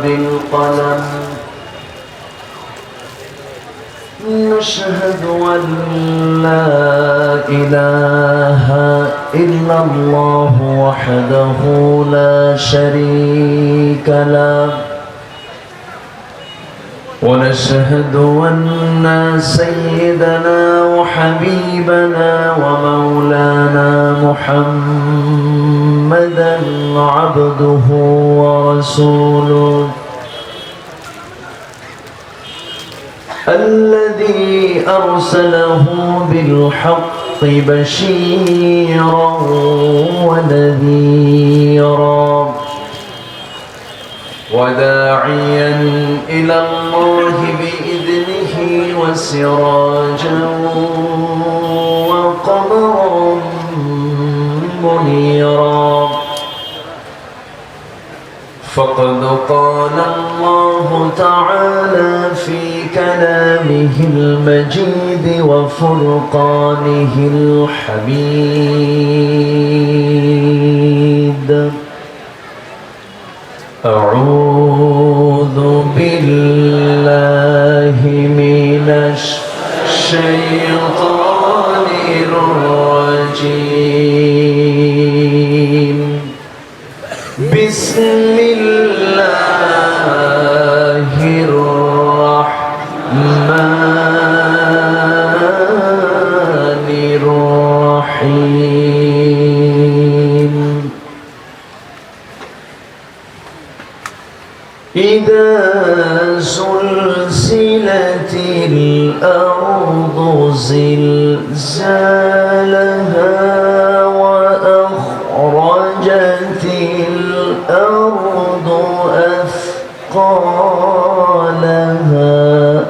بالقلم نشهد أن لا إله إلا الله وحده لا شريك له ونشهد أن سيدنا وحبيبنا ومولانا محمدا عبده ورسوله الذي أرسله بالحق بشيرا ونذيرا وداعيا إلى الله بإذنه وسراجا وقمرا منيرا فقد قال الله تعالى في كلامه المجيد وفرقانه الحميد أعوذ بالله من الشيطان الرجيم بسم الله الرحمن الرحيم إذا زلزلت الأرض زلزالها وأخرجت الأرض أثقالها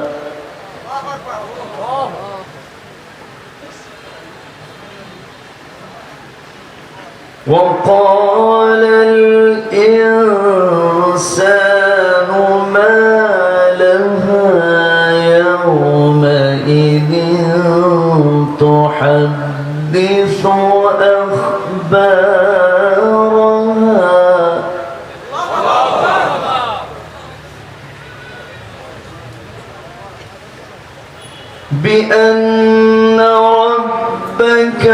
وقال الإنسان ما لها يومئذ تحدث أخبارها بأن ربك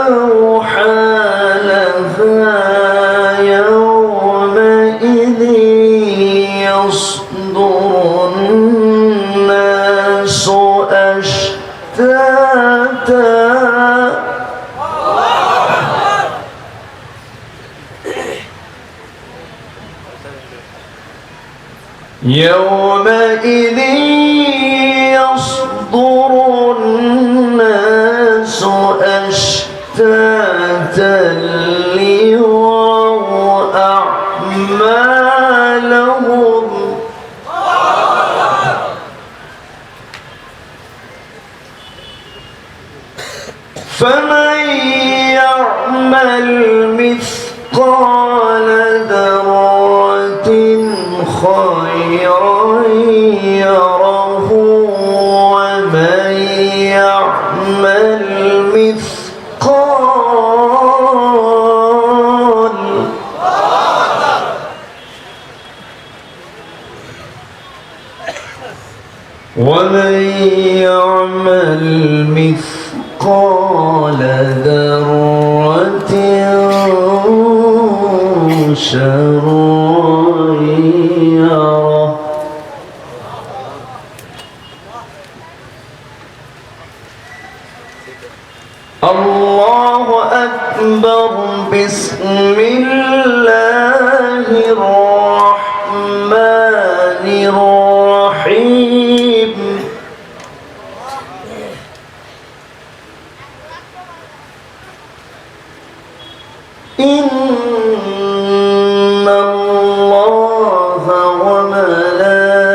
أوحى لها يومئذ يصدر الناس أشتاتا يومئذ يصدر الناس أشتاتا ليروا أعمالهم فمن يعمل مثقال ذرة خيرا يره ومن يعمل مثقال ذرة شرا يره الله أكبر بسم الله الرحمن الرحيم إن الله وملائكته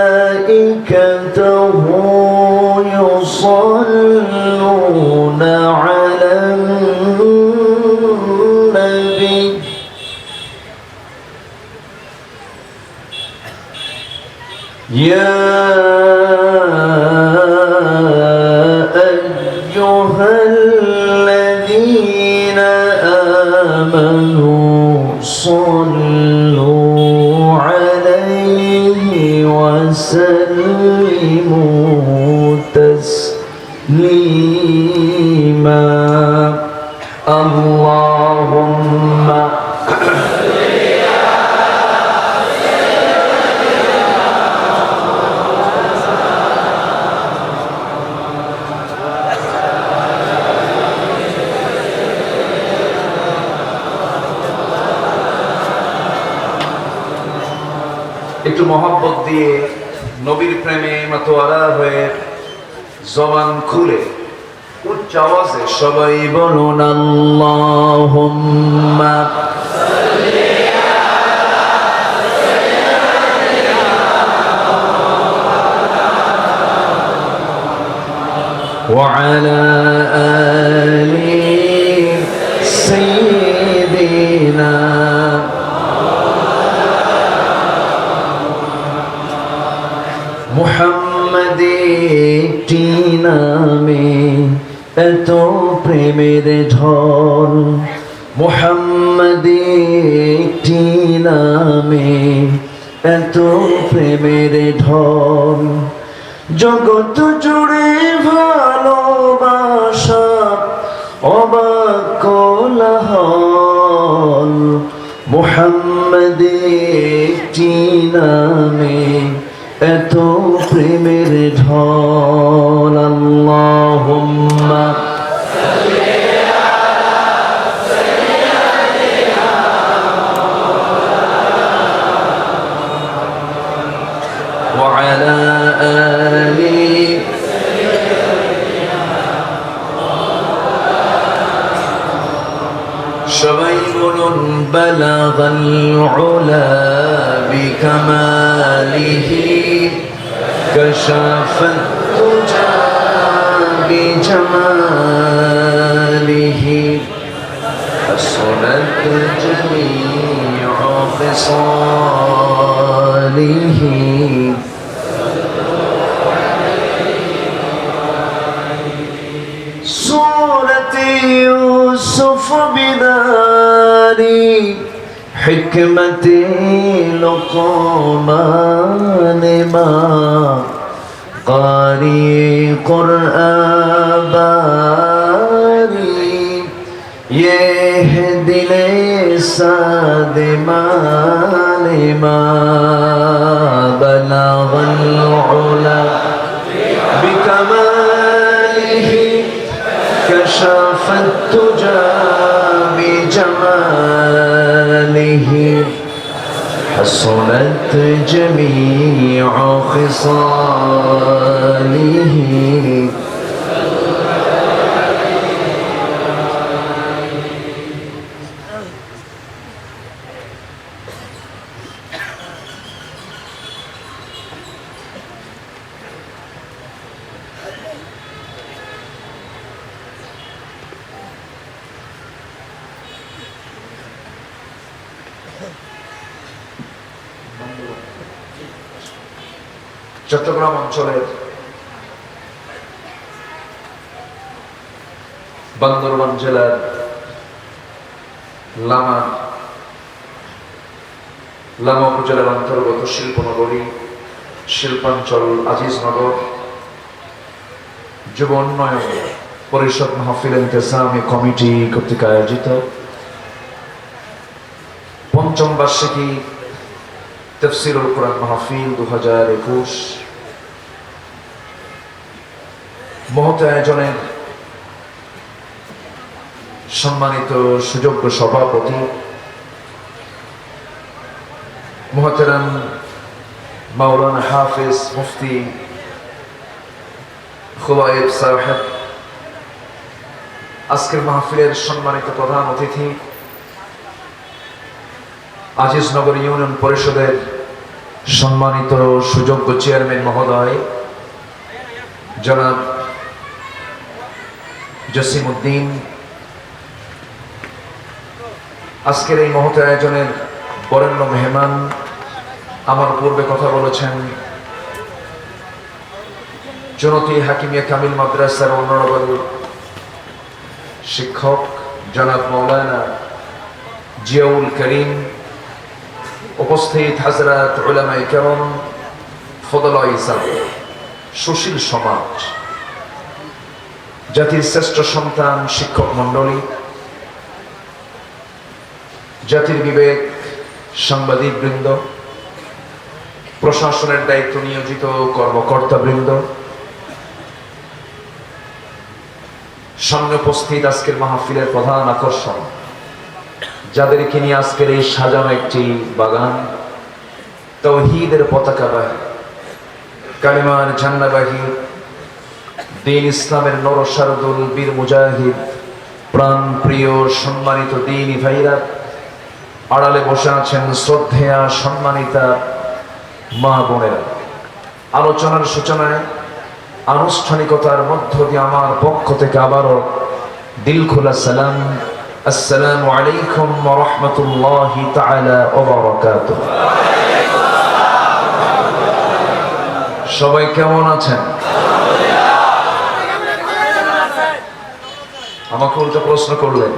يصلون على النبي يا أيها الذين آمنوا صلوا وسلموا تسليما اللهم একটু মহব্বত দিয়ে নবীর প্রেমে মাতোয়ারা হয়ে জবান খুলে উচ্চ আওয়াজে সবাই বলুন আল্লাহুম্মা وعلى آل سيدنا মুহাম্মদ একটি নামে এত প্রেমের ঢল মুহাম্মদ একটি নামে এত প্রেমের ঢল জগৎ জুড়ে ভালোবাসা অবাক কোলাহল মুহাম্মদ একটি নামে এত প্রেমের ঢল আল্লাহুম্মা وعلى آل সবাই বলুন বালাগাল উলা বিকামালিহি كشف الدجى بجماله حسنت جميع خصاله سورة يوسف بداري حكمة لقمان ما قارئ قرآن باري يهدي لساد ما بلغ العلا بكماله كشف الدجى بجماله حسنت جميع خصاله চট্টগ্রাম অঞ্চলের বান্দরবান জেলার লামা উপজেলার অন্তর্গত শিল্পনগরী শিল্পাঞ্চল আজিজনগর যুব উন্নয়ন পরিষদ মাহফিল ইন্তেজামি কমিটি কর্তৃক আয়োজিত পঞ্চম বার্ষিকী তাফসীরুল কুরআন মাহফিল 2021 মহৎ আয়োজনের সম্মানিত সুযোগ্য সভাপতি মুহতারাম মাওলানা হাফেজ মুফতি খুবাইব সাহেব, আজকের মাহফিলের সম্মানিত প্রধান অতিথি আজিজনগর ইউনিয়ন পরিষদের সম্মানিত সুযোগ্য চেয়ারম্যান মহোদয় জনাব জসিম উদ্দিন, আজকের এই মহৎ আয়োজনের বরেণ্য মেহমান, আমার পূর্বে কথা বলেছেন জনতি হাকিমিয়া কামিল মাদ্রাসার অনারেবল শিক্ষক জনাব মাওলানা জিয়াউল করিম, উপস্থিত হযরত উলামায়ে কেরাম, ফদল ইসলাম, সুশীল সমাজ, জাতির শ্রেষ্ঠ সন্তান শিক্ষক মন্ডলী, জাতির বিবেক সাংবাদিক বৃন্দ, প্রশাসনের দায়িত্ব নিয়োজিত কর্মকর্তা বৃন্দ, সামনে উপস্থিত আজকের মাহফিলের প্রধান আকর্ষণ, যাদেরকে নিয়ে আজকের এই সাজানো একটি বাগান, তাওহীদের পতাকাবাহী, কালিমার ঝান্ডাবাহী, দ্বীন ইসলামের নরসারদুল বীর মুজাহিদ, প্রাণ প্রিয় সম্মানিত দ্বীনী ভাইরা, আড়ালে বসে আছেন শ্রদ্ধেয়া সম্মানিতা মা বোনেরা। আলোচনার সূচনায় আনুষ্ঠানিকতার মধ্য দিয়ে আমার পক্ষ থেকে আবারও দিল খোলা সালাম, আসসালামু আলাইকুম ওয়া রাহমাতুল্লাহি তাআলা ওয়া বারাকাতুহু। সবাই কেমন আছেন? আমাকে উল্টো প্রশ্ন করলেন।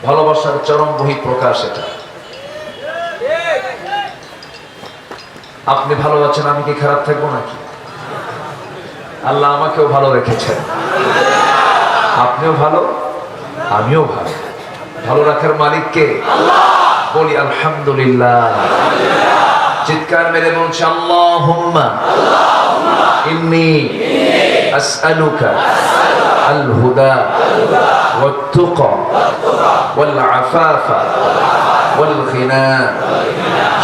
ভালোবাসার চরম বহিঃপ্রকাশ এটা। আপনি ভালো আছেন, আমি কি খারাপ থাকবো নাকি? আল্লাহ আমাকেও ভালো রেখেছেন, আপনিও ভালো, আমিও ভালো। ভালো রাখার মালিক কে? বলি আলহামদুলিল্লাহ। চিৎকার মেরে বলছে আল্লাহুম্মা ইন্নী আসআলুকা আল হুদা ওয়াত তুকা ওয়াল আফাফা ওয়াল গিনা।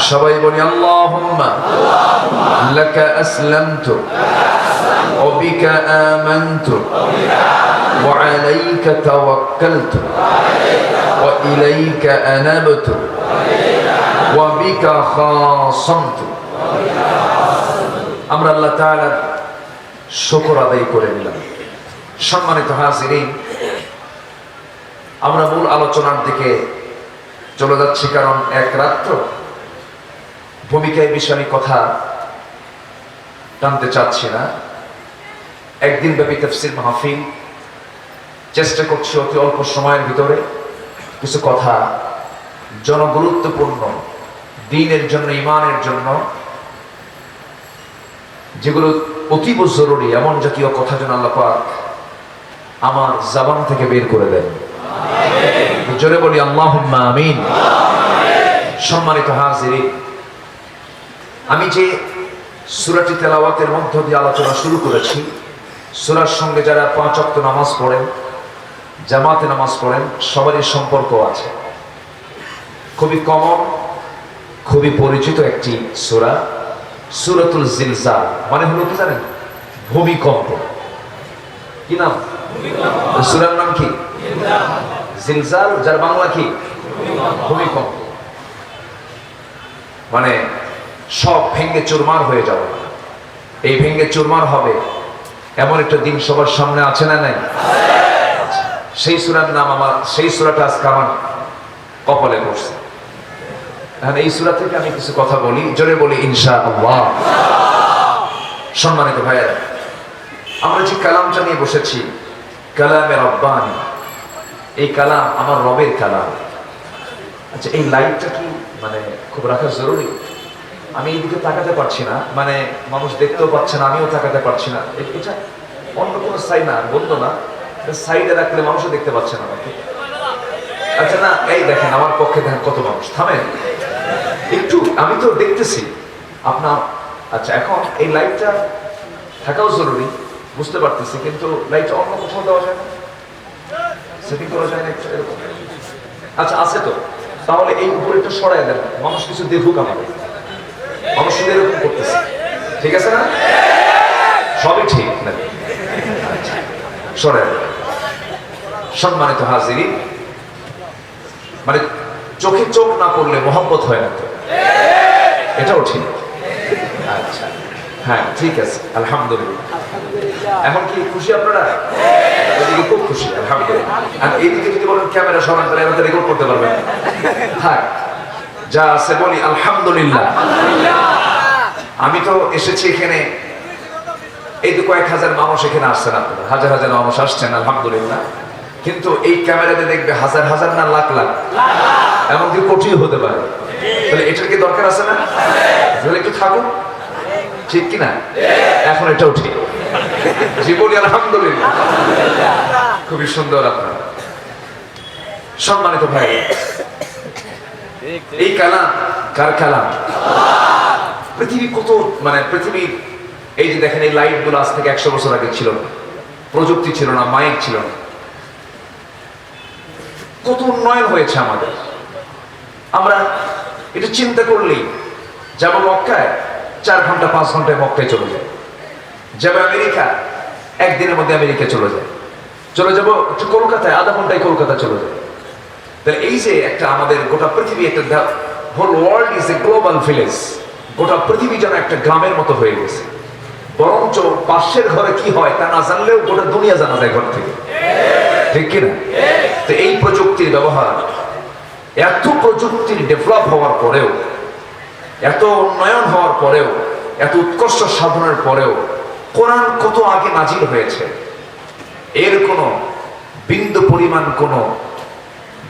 সবাই বলি আল্লাহুম্মা লাকা আসলামতু ওয়া বিকা আমানতু ওয়া আলাইকা তাওয়াক্কালতু ওয়া ইলাইকা আনাবতু ওয়া বিকা খাসামতু। আমরা আল্লাহ তাআলার শুকর আদায় করে নিলাম। সম্মানিত হাজিরিন, আমরা মূল আলোচনার দিকে চলে যাচ্ছি, কারণ এক রাত্র ভূমিকায় বিষয় কথা টানতে চাচ্ছি না। একদিন ব্যাপী তাফসীর মাহফিল, চেষ্টা করছি অতি অল্প সময়ের ভিতরে কিছু কথা জনগুরুত্বপূর্ণ, দ্বীনের জন্য, ঈমানের জন্য, যেগুলো অতীব জরুরি, এমন জাতীয় কথা যেন আল্লাহ পাক আমার জবান থেকে বের করে দেন। জোরে বলি আল্লাহুম্মা আমিন। সম্মানিত হাজিরিন, আমি যে সূরাটি তেলাওয়াতের মধ্য দিয়ে আলোচনা শুরু করেছি, সূরার সঙ্গে যারা 5 ওয়াক্ত নামাজ পড়েন, জামাতে নামাজ পড়েন, সবারই সম্পর্ক আছে। খুবই কমন, খুবই পরিচিত একটি সূরা, সূরাতুল জিলজাল। মানে হলো কি জানেন? ভূমিকম্প। কি নাম? সূরার নাম কি? জিলজাল, যার বাংলা কি? ভূমিকম্প। মানে সব ভেঙ্গে চুরমার হয়ে যাবে। এই ভেঙ্গে চুরমার হবে এমন একটা দিন সবার সামনে আছে না নাই? সেই সূরার নাম আমার, সেই সূরাটা আজকে আমার কপালে পড়ছে। এখন এই সূরা থেকে আমি কিছু কথা বলি, জোরে বলি ইনশাআল্লাহ। সম্মানিত ভাইয়েরা, আমরা যে কালামটা নিয়ে বসেছি, কালামে রব্বানি, এই কালাম আমার রবের কালাম। আচ্ছা, এই লাইটটা কি মানে খুব রাখা জরুরি? আমি এইদিকে তাকাতে পারছি না, মানে মানুষ দেখতেও পাচ্ছে না, আমিও তাকাতে পারছি না। এটা অন্য কোনো সাইড না, বলতো না সাইডে রাখলে মানুষও দেখতে পাচ্ছে না আমাকে। আচ্ছা না, এই দেখেন আমার পক্ষে দেখেন কত মানুষ। থামেন একটু, আমি তো দেখতেছি আপনার। আচ্ছা, এখন এই লাইটটা থাকাও জরুরি, বুঝতে পারতেছি, কিন্তু লাইটটা অন্য কোথাও দেওয়া যায় না, সেটিং করা যায় না এরকম? আচ্ছা, আছে তো, তাহলে এই উপরেটা সরাই দেন, মানুষ কিছু দেখুক আমাদের। মানুষ শুধু এরকম করতেছে, ঠিক আছে না? সবই ঠিক না? সরাই। সম্মানিত হাজিরিন, মানে চোখে চোখ না পড়লে মহব্বত হয় না তো, এটাও ঠিক। আচ্ছা, হ্যাঁ ঠিক আছে, আলহামদুলিল্লাহ। এখন কি খুশি আপনারা? ওইদিকে খুব খুশি, আলহামদুলিল্লাহ। আর এইদিকে যদি বলেন ক্যামেরা সরান, তাহলে আমাদের রেকর্ড করতে পারবেন না। থাক, যা আছে বলি আলহামদুলিল্লাহ। আমি তো এসেছি এখানে, এই তো কয়েক হাজার মানুষ এখানে আসছেন, আপনারা হাজার হাজার মানুষ আসছেন, আলহামদুলিল্লাহ। কিন্তু এই ক্যামেরাতে দেখবে হাজার হাজার না লাখ লাখ, এমনকি কোটিও হতে পারে। তাহলে এটার কি দরকার আছে না? তাহলে একটু থাকুন, ঠিক কিনা? এখন এটাও ঠিক। জীবনী আলহামদুলিল্লাহ, খুবই সুন্দর। আপনার সম্মানিত ভাই, এই কালাম কার কালাম? পৃথিবী কত, মানে পৃথিবীর এই যে দেখেন এই লাইট গুলো আজ থেকে 100 বছর আগে ছিল না, প্রযুক্তি ছিল না, মাইক ছিল না। কত উন্নয়ন হয়েছে আমাদের। আমরা এটা চিন্তা করলেই যাব মক্কায় 4 ঘন্টা 5 ঘন্টায় মক্কায় চলে যায়, যাবে আমেরিকা একদিনের মধ্যে আমেরিকা চলে যায়, চলে যাবো কলকাতায় আধা ঘন্টায় কলকাতা চলে যায়। তাহলে এই যে একটা আমাদের গোটা পৃথিবী, একটা whole world is a global village, গোটা পৃথিবী যেন একটা গ্রামের মতো হয়ে গেছে। বরঞ্চ পাশের ঘরে কি হয় তা না জানলেও গোটা দুনিয়া জানা যায় ঘর থেকে, ঠিক কিনা? তো এই প্রযুক্তির ব্যবহার, এত প্রযুক্তির ডেভেলপ হওয়ার পরেও, এত উন্নয়ন হওয়ার পরেও, এত উৎকর্ষ সাধনের পরেও কোরআন কত আগে নাজিল হয়েছে, এর কোনো বিন্দু পরিমাণ কোনো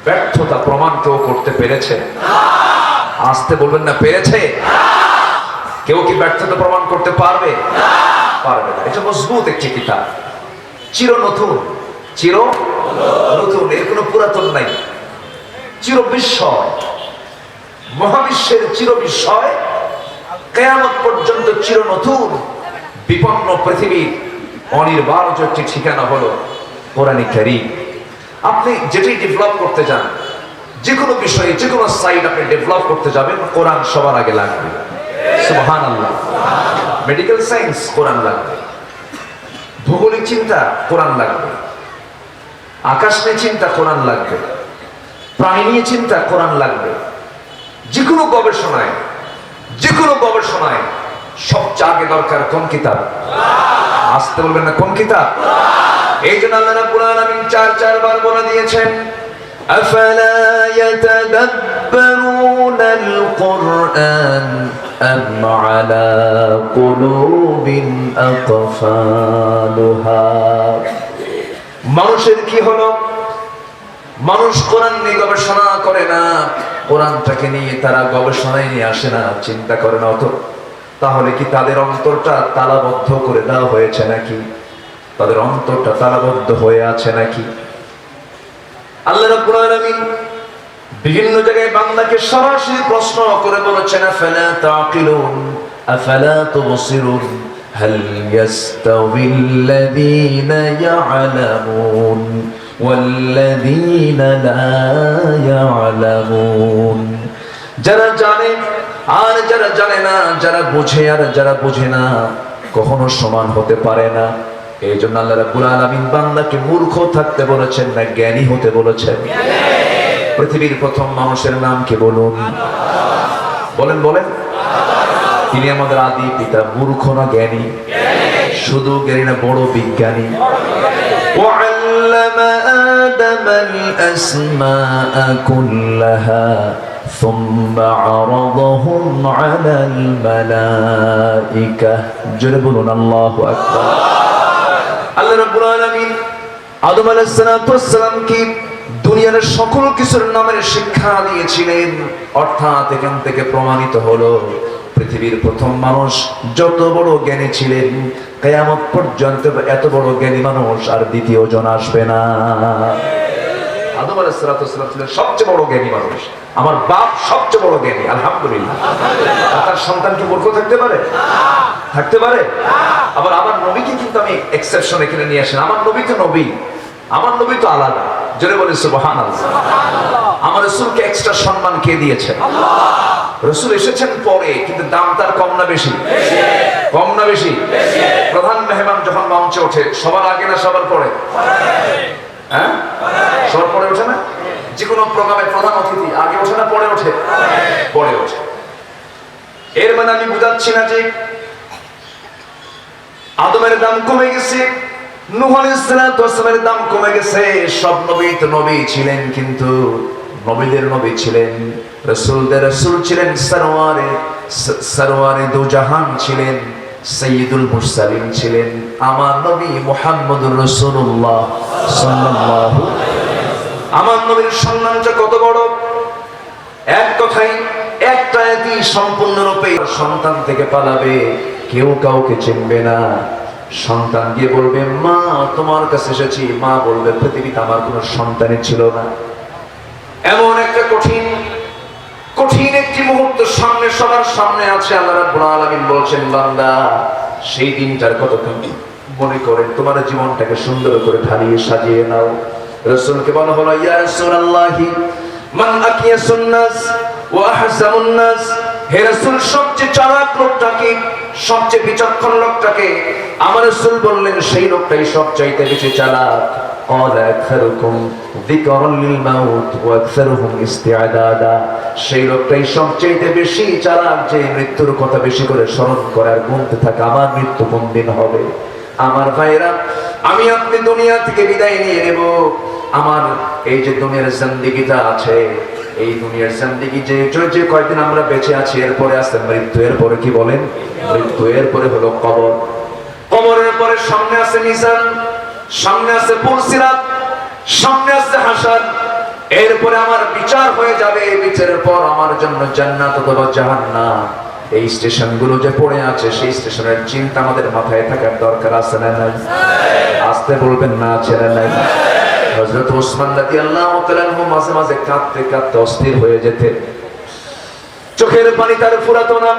ব্যর্থতা প্রমাণ কেউ করতে পেরেছে? আসতে বলবেন না, পেরেছে? কেউ কি ব্যর্থতা প্রমাণ করতে পারবে? পারবে না। এটা মজবুত একটি কিতাব, চির নতুন, চির নতুন, এর কোনো পুরাতন নাই, চির বিস্ময়, মহাবিশ্বের চির বিস্ময়, কিয়ামত পর্যন্ত চির নতুন। বিপন্ন পৃথিবীর অনির্বার্য একটি ঠিকানা হলো কোরআন কারীম। আপনি যেটাই ডেভেলপ করতে যান, যে কোনো বিষয়ে, যে কোনো সাইড আপনি ডেভেলপ করতে যাবেন, কোরআন সবার আগে লাগবে। সুবহানাল্লাহ। মেডিকেল সায়েন্স কোরআন লাগবে, ভৌগোলিক চিন্তা কোরআন লাগবে, আকাশ নিয়ে চিন্তা কোরআন লাগবে, প্রাণী নিয়ে চিন্তা কোরআন লাগবে। যে কোনো গবেষণায়, যে কোনো গবেষণায় সবচেয়ে আগে দরকার কোন কিতাব? আসতে বলবেন না, কোন কিতাব? এই জন্য আল্লাহ রাব্বুল আলামিন 4 বার বলে দিয়েছেন, আফালা ইয়াতাদাব্বারুনাল কুরআন আম আলা কুলুবিন আকফালুহা। মানুষের কি হলো? মানুষ কোরআন নিয়ে গবেষণা করে না, কোরআনটাকে নিয়ে তারা গবেষণায় নিয়ে আসে না, চিন্তা করে না। তাহলে কি তাদের অন্তরটা তালাবদ্ধ করে দেওয়া হয়েছে নাকি? তাদের অন্তরটা তালাবদ্ধ হয়ে আছে নাকি? আল্লাহ রাব্বুল আলামিন বিভিন্ন জায়গায় বান্দাকে সরাসরি প্রশ্ন করে বলেছেন, আফালা তাকিলুন আফালা তুবসিরুন হাল ইয়াস্তাউিল্লাযীনা ইয়া'লামুন ওয়াল্লাযীনা লা ইয়া'লামুন। যারা জানে আর যারা জানে না, যারা বুঝে আর যারা বুঝে না, কখনো সমান হতে পারে না। এই জন্য আল্লাহ রাব্বুল আলামিন বান্দাকে মূর্খ থাকতে বলেছেন না, জ্ঞানী হতে বলেছেন। পৃথিবীর প্রথম মানুষের নাম কি বলুন? বলেন বলেন। তিনি আমাদের আদি পিতা। মূর্খ না জ্ঞানী? শুধু জ্ঞানী না, বড় বিজ্ঞানী। وعلم آدم الأسماء كلها ثم عرضهم على الملائكة جربون الله أكبر। আল্লাহ রাব্বুল আলামিন আদম আলাইহিস সালাম কি দুনিয়ার সকল কিছুর নামের শিক্ষা দিয়েছিলেন। অর্থাৎ এখান থেকে প্রমাণিত হলো পৃথিবীর প্রথম মানুষ যত বড় জ্ঞানী ছিলেন, কিয়ামত পর্যন্ত এত বড় জ্ঞানী মানুষ আর দ্বিতীয় জন আসবে না। আদম আলাইহিস সালাম ছিলেন সবচেয়ে বড় জ্ঞানী মানুষ। আমার বাপ সবচেয়ে বড় জ্ঞানী, আলহামদুলিল্লাহ। তার সন্তান কি মূর্খ থাকতে পারে? থাকতে পারে? আবার আমার নবীকে কিন্তু আমি এক্সেপশন এখানে নিয়ে আসেন। আমার নবী তো নবী, আমার নবী তো আলাদা। জোরে বলে সুবহানাল্লাহ। আমার রাসূলকে এক্সট্রা সম্মান কে দিয়েছে? রাসূল এসেছেন পরে, কিন্তু দাম তার কম না বেশি? কম না বেশি? প্রধান মেহমান যখন মঞ্চে ওঠে, সবার আগে না সবার পরে? হ্যাঁ, সবার পরে ওঠে না? যে কোনো প্রোগ্রামে প্রধান অতিথি আগে ওঠে না পরে ওঠে? পরে ওঠে। এর মানে আমি বুঝাচ্ছি না যে আদমের দাম কমে গেছে, নূহ আলাইহিস সালামের দাম কমে গেছে। সব নবী তো নবী ছিলেন, কিন্তু নবীদের নবী ছিলেন, রাসূলদের রাসূল ছিলেন, সরওয়ারে দু জাহান ছিলেন, সাইয়্যিদুল মুরসালিন ছিলেন আমার নবী মুহাম্মদুর রাসূলুল্লাহ সাল্লাল্লাহু। আমার নবীর সম্মানটা কত বড়! এক কথাই, একটা আয়াতই সম্পূর্ণরূপে সন্তান থেকে পালাবে, কেউ কাউকে চিনবে না। সন্তান গিয়ে বলবে মা তোমার কাছে এসেছি, মা বলবে পৃথিবীতে আমার কোনো সন্তানই ছিল না। এমন একটা কঠিন একটি মুহূর্ত সামনে, সবার সামনে আছে। আল্লাহ রাব্বুল আলামিন বলছেন বান্দা সেই দিনটার কথা তুমি মনে করে তোমার জীবনটাকে সুন্দর করে ঢালিয়ে সাজিয়ে নাও। রাসূলকে বলা হলো ইয়া রাসূলুল্লাহি মান আকিয়াসুন নাস ওয়া আহসানুন নাস, হে রাসূল সবচেয়ে চালাক লোকটাকে, সবচেয়ে বিচক্ষণ লোকটাকে? আমার রাসূল বললেন সেই লোকটাই সবচাইতে বেশি চালাক। ক্বালা আকসারুকুম যিকরান লিল মাউত ওয়া আকসারুহুম ইস্তিআদাদা, সেই লোকটাই সবচাইতে বেশি চালাক যে মৃত্যুর কথা বেশি করে স্মরণ করে আর গুনতে থাকে আমার মৃত্যু কোন দিন হবে। আমার ভাইরা, আমি আপনি দুনিয়া থেকে বিদায় নিয়ে নেব। আমার এই যে দুনিয়ার জিন্দেগিটা আছে, এই দুনিয়ার জিন্দেগি যে কয়দিন আমরা বেঁচে আছি, এরপরে আছে মৃত্যু। এরপরে কি বলেন? মৃত্যু। এরপরে হলো কবর। কবরের পরে সামনে আছে মিজান, সামনে আছে পুলসিরাত, সামনে আছে হাসর। এরপরে আমার বিচার হয়ে যাবে। বিচারের পর আমার জন্য জান্নাত অথবা জাহান্নাম। এই স্টেশনগুলো যে পড়ে আছে, সেই স্টেশনের চিন্তা আমাদের মাথায় থাকার দরকার আছে না নাই? আসতে বলবেন না, আছে না নাই? হযরত ওসমান রাদিয়াল্লাহু তাআলা আনহু মাঝে মাঝে কাঁদতে কাঁদতে অস্থির হয়ে যেতেন, চোখের পানি তার ফুরাতো না,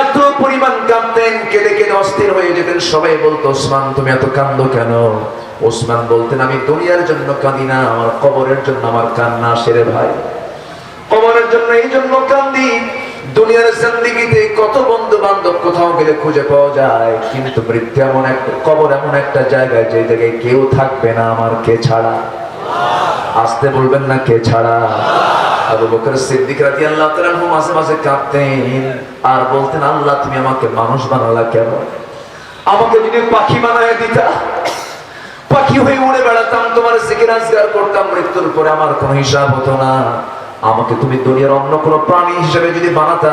এত পরিমাণ কাঁদতেন, কেঁদে কেঁদে অস্থির হয়ে যেতেন। সবাই বলতো ওসমান তুমি এত কাঁদো কেন? ওসমান বলতেন আমি দুনিয়ার জন্য কাঁদি না, আমার কবরের জন্য আমার কান্না আসে রে ভাই। কবরের জন্য এই জন্য কাঁদি। দুনিয়ার জিন্দেগিতে কত বন্ধু বান্ধব কোথাও গেলে খুঁজে পাওয়া যায়, কিন্তু মৃত্যু এমন একটা, কবর এমন একটা জায়গায় যে জায়গায় কেউ থাকবে না আমার কে ছাড়া। আসতে বলবেন না, কে ছাড়া? আবু বকর সিদ্দিক রাদিয়াল্লাহু তাআলা আনহু মাঝে মাঝে কাঁদতেন আর বলতেন আল্লাহ তুমি আমাকে মানুষ বানালা কেন? আমাকে যদি পাখি বানায় দিতা, পাখি হয়ে উড়ে বেড়াতাম, তোমার জিকির আজকার করতাম, মৃত্যুর পরে আমার কোনো হিসাব হতো না। আমাকে তুমি দুনিয়ার অন্য কোনো প্রাণী হিসেবে যদি বানাতা,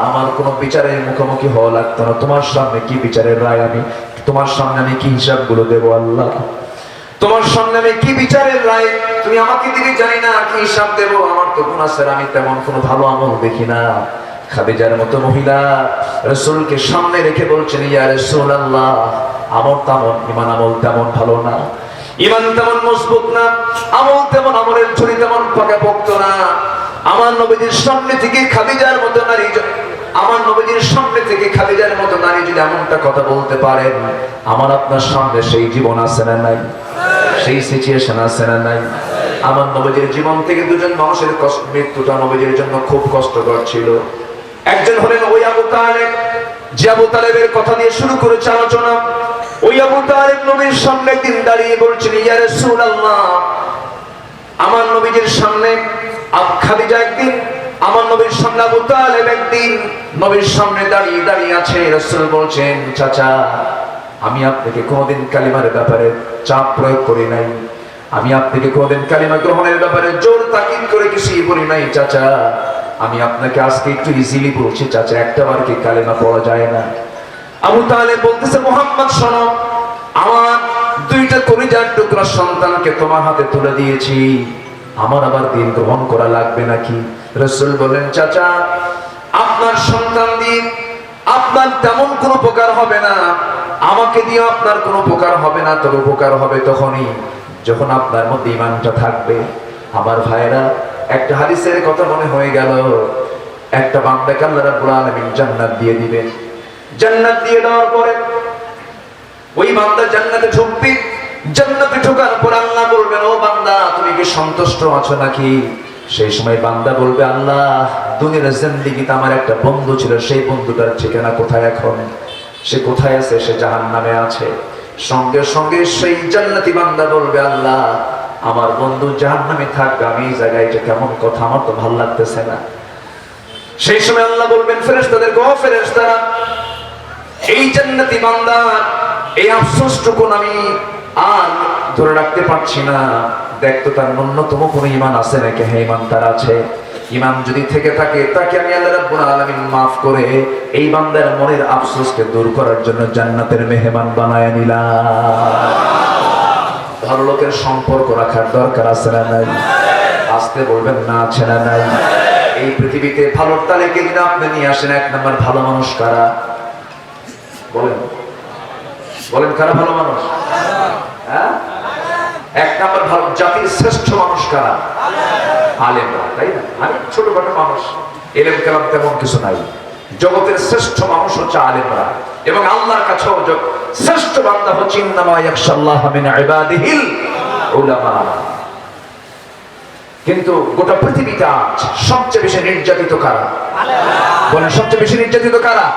আমার কোনো বিচারের মুখোমুখি হওয়া লাগতো না। তোমার সামনে কি বিচারের রায় আমি, তোমার সামনে আমি কি হিসাবগুলো দেবো আল্লাহ? তোমার সামনে আমি কি বিচারের রায় তুমি আমাকে দিকে জানি না, কি হিসাব দেবো? আমার তো গুনাহ ছাড়া আমি তেমন কোনো ভালো আমল দেখি না। খাদিজার মতো মহিলা রাসূলকে সামনে রেখে বলছেন ইয়া রাসূলুল্লাহ আমল তেমন, ঈমান আমল তেমন ভালো না, ঈমান তেমন মজবুত না, আমল তেমন, আমলের ঝুলি তেমন পাকাপোক্ত না। আমার নবীজির সামনে থেকে খাদিজার মতো নারী, আমার নবীজির সামনে থেকে খাদিজার মতো নারী যদি এমনটা কথা বলতে পারেন, আমার আপনার সামনে সেই জীবন আছে না নাই? সেই সিচুয়েশন আছে না নাই? আমার নবীজির জীবন থেকে দুজন মানুষের মৃত্যুটা নবীজির জন্য খুব কষ্টকর ছিল। একজন হলেন ওই আবু তালেব, যে আবু তালেবের কথা দিয়ে শুরু করেছে আলোচনা। ওই আবু তালেব নবীর সামনে একদিন দাঁড়িয়ে বলছেন ইয়া রাসূলুল্লাহ, আমার নবীজির সামনে খাদিজা একদিন, আমার নবীর সামনে আবু তালেব একদিন নবীর সামনে দাঁড়িয়ে দাঁড়িয়ে আছে। রাসূল বলছেন চাচা আমি আপনাকে কোনোদিন কালিমার ব্যাপারে চাপ প্রয়োগ করি নাই, আমি আপনাকে কোনোদিন কালিমা গ্রহণের ব্যাপারে জোর তাকিদ করে কিছুই বলি নাই চাচা, আমি আপনাকে আজকে একটু ইজিলি বলছি চাচা, একটা বার কি কালিমা পড়া যায় না? আবু তালেব বলতেছে মুহাম্মদ শোনো, আমার দুইটা কলিজার টুকরা সন্তানকে তোমার হাতে তুলে দিয়েছি, আমার আবার দিন গ্রহণ করা লাগবে নাকি? রাসূল বলেন চাচা আপনার সন্তান দিয়ে আপনার তেমন কোনো উপকার হবে না, আমাকে দিয়ে আপনার কোনো উপকার হবে না, তবে উপকার হবে তখনই যখন আপনার মধ্যে ঈমানটা থাকবে। আমার ভাইরা, একটা হাদিসের কথা মনে হয়ে গেল, একটা বান্দাকে আল্লাহ রাব্বুল আলামিন জান্নাত দিয়ে দিবেন। জান্নাত দিয়ে দেওয়ার পরে ওই বান্দা জান্নাতে ঢুকবে। জান্নাতে ঢোকার পর আল্লাহ বলবেন ও বান্দা তুমি কি সন্তুষ্ট আছো নাকি? সেই সময় বান্দা বলবে আল্লাহ দুনিয়ার জিন্দেগিতে আমার একটা বন্ধু ছিল, সেই বন্ধুটার ঠিকানা কোথায় এখন? সে কোথায় আছে? সে জাহান্নামে আছে। সঙ্গে সঙ্গে সেই জান্নাতি বান্দা বলবে আল্লাহ আমার বন্ধু জাহান্নামে থাকবে, আমি এই জায়গায়, এটা কেমন কথা, আমার তো ভালো লাগতেছে না। সেই সময় আল্লাহ বলবেন ফেরেশতাদেরকে ও ফেরেশতারা এই জান্নাতি বান্দা এই আফসোসটুকু আমি আর ধরে রাখতে পারছি না, দেখতো তার ন্যূনতম কোনো ঈমান আছে নাকি? হ্যাঁ ঈমান তার আছে। ঈমান যদি থেকে থাকে তাকে আমি আল্লাহ রাব্বুল আলামিন মাফ করে এই বান্দার মনের আফসোসকে দূর করার জন্য জান্নাতের মেহমান বানায় নিলাম। ভালো লোকের সম্পর্ক রাখার দরকার আছে না নাই? আসতে বলবেন না, আছে না নাই? এই পৃথিবীতে ভালোর তালিকায় যদি আপনি নিয়ে আসেন, এক নাম্বার ভালো মানুষ কারা? বলেন বলেন, কারা ভালো মানুষ? হ্যাঁ, এক নাম্বার ভালো জাতির শ্রেষ্ঠ মানুষ কারা? আলেমরা, তাই না? আলেম ছোটখাটো মানুষ, এলেম কালাম তেমন কিছু নাই। জগতের শ্রেষ্ঠ মানুষ হচ্ছে আলেমরা, এবং আল্লাহর কাছেও শ্রেষ্ঠ বান্দা হচ্ছে ইন্নামা ইয়াখশাল্লাহ মিন ইবাদিহিল উলামা। কিন্তু গোটা পৃথিবীতে আজ সবচেয়ে বেশি নির্যাতিত কারা? বলেন, সবচেয়ে বেশি নির্যাতিত কারা?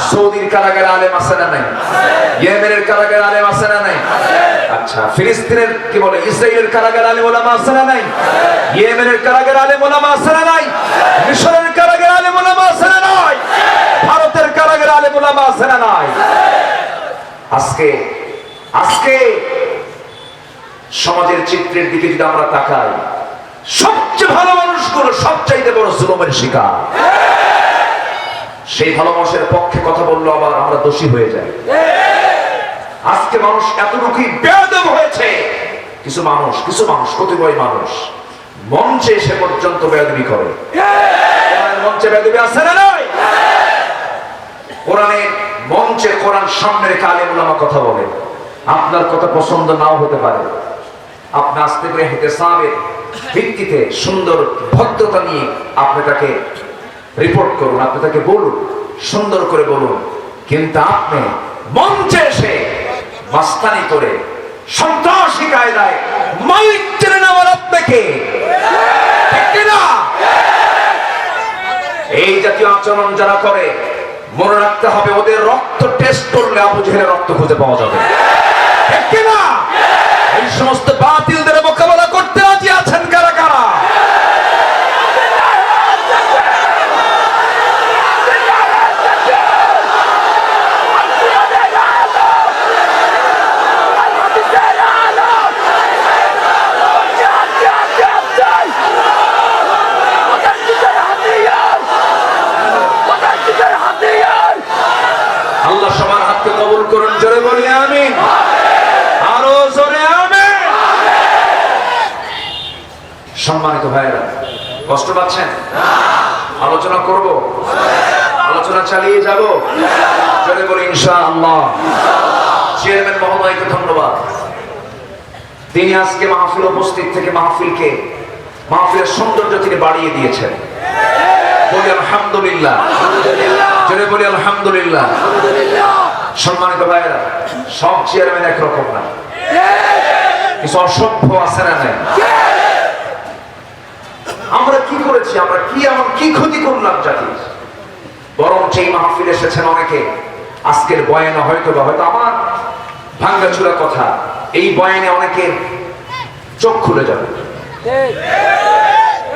সৌদির কারাগারে আলেম আছে না নাই? ইয়েমেনের কারাগারে আলেম আছে না নাই? আচ্ছা, ফিলিস্তিনের কি বলে, ইসরায়েলের কারাগারে আলেম ওলামা আছে না নাই? ইয়েমেনের কারাগারে আলেম ওলামা আছে না নাই? মিশরের কারাগারে আলেম ওলামা আছে না নাই? ভারতের কারাগারে আলেম ওলামা আছে না নাই? আজকে আজকে সমাজের চিত্রের দিকে যদি আমরা তাকাই, সবচেয়ে ভালো মানুষগুলো সবচাইতে বড় জুলুমের শিকার। সেই ভালো মানুষের পক্ষে কথা বললো আবার আমরা দোষী হয়ে যাই। আজকে মানুষ এতটুকুই বেয়াদব হয়েছে, কিছু মানুষ কতিপয় মানুষ মঞ্চে এসে পর্যন্ত বেয়াদবি করে। মঞ্চে বেয়াদবি আছে না নাই? কোরআনের মঞ্চে কোরআন সামনে রেখে আলেম ওলামা কথা বলে। আপনার কথা পছন্দ নাও হতে পারে, আপনি আস্তে করে ইহতিসাবের ভিত্তিতে সুন্দর ভদ্রতা নিয়ে আপনি তাকে রিপোর্ট করুন, আপনি তাকে বলুন, সুন্দর করে বলুন। কিন্তু আপনি মঞ্চে এসে মাস্তানি করে সন্ত্রাসী কায়দায় মাইক টেনে নেওয়ার আপনাকে, ঠিক কিনা? এই জাতীয় আচরণ যারা করে, মনে রাখতে হবে ওদের রক্ত টেস্ট করলে আবু জেহেলের রক্ত খুঁজে পাওয়া যাবে, ঠিক কিনা? এই সমস্ত বাতিলদের মোকাবেলা করতে রাজি আছেন কারা কারা? আল্লাহ সবার হাতকে কবুল করুন, জোরে বলি আমিন, আরো জোরে আমিন। সম্মানিত ভাইরা, কষ্ট পাচ্ছেন? আলোচনা করব, আলোচনা চালিয়ে যাব, জোরে বলি ইনশাআল্লাহ। চেয়ারম্যান মহোদয়কে ধন্যবাদ, তিনি আজকে মাহফিল উপস্থিত থেকে মাহফিলের সৌন্দর্য তিনি বাড়িয়ে দিয়েছেন। বলি আলহামদুলিল্লাহ, জোরে বলি আলহামদুলিল্লাহ। সম্মানিত ভাইরা, সব চেয়ারম্যান একরকম না, কিছু অসভ্য আছে না নাই? আমরা কি করেছি? আমরা কি ক্ষতি করলাম জাতি? বরং সেই মাহফিল এসেছেন অনেকে, আজকের বয়ানে হয়তো আমার ভাঙ্গাচুরা কথা, এই বয়ানে অনেকের চোখ খুলে যাবে,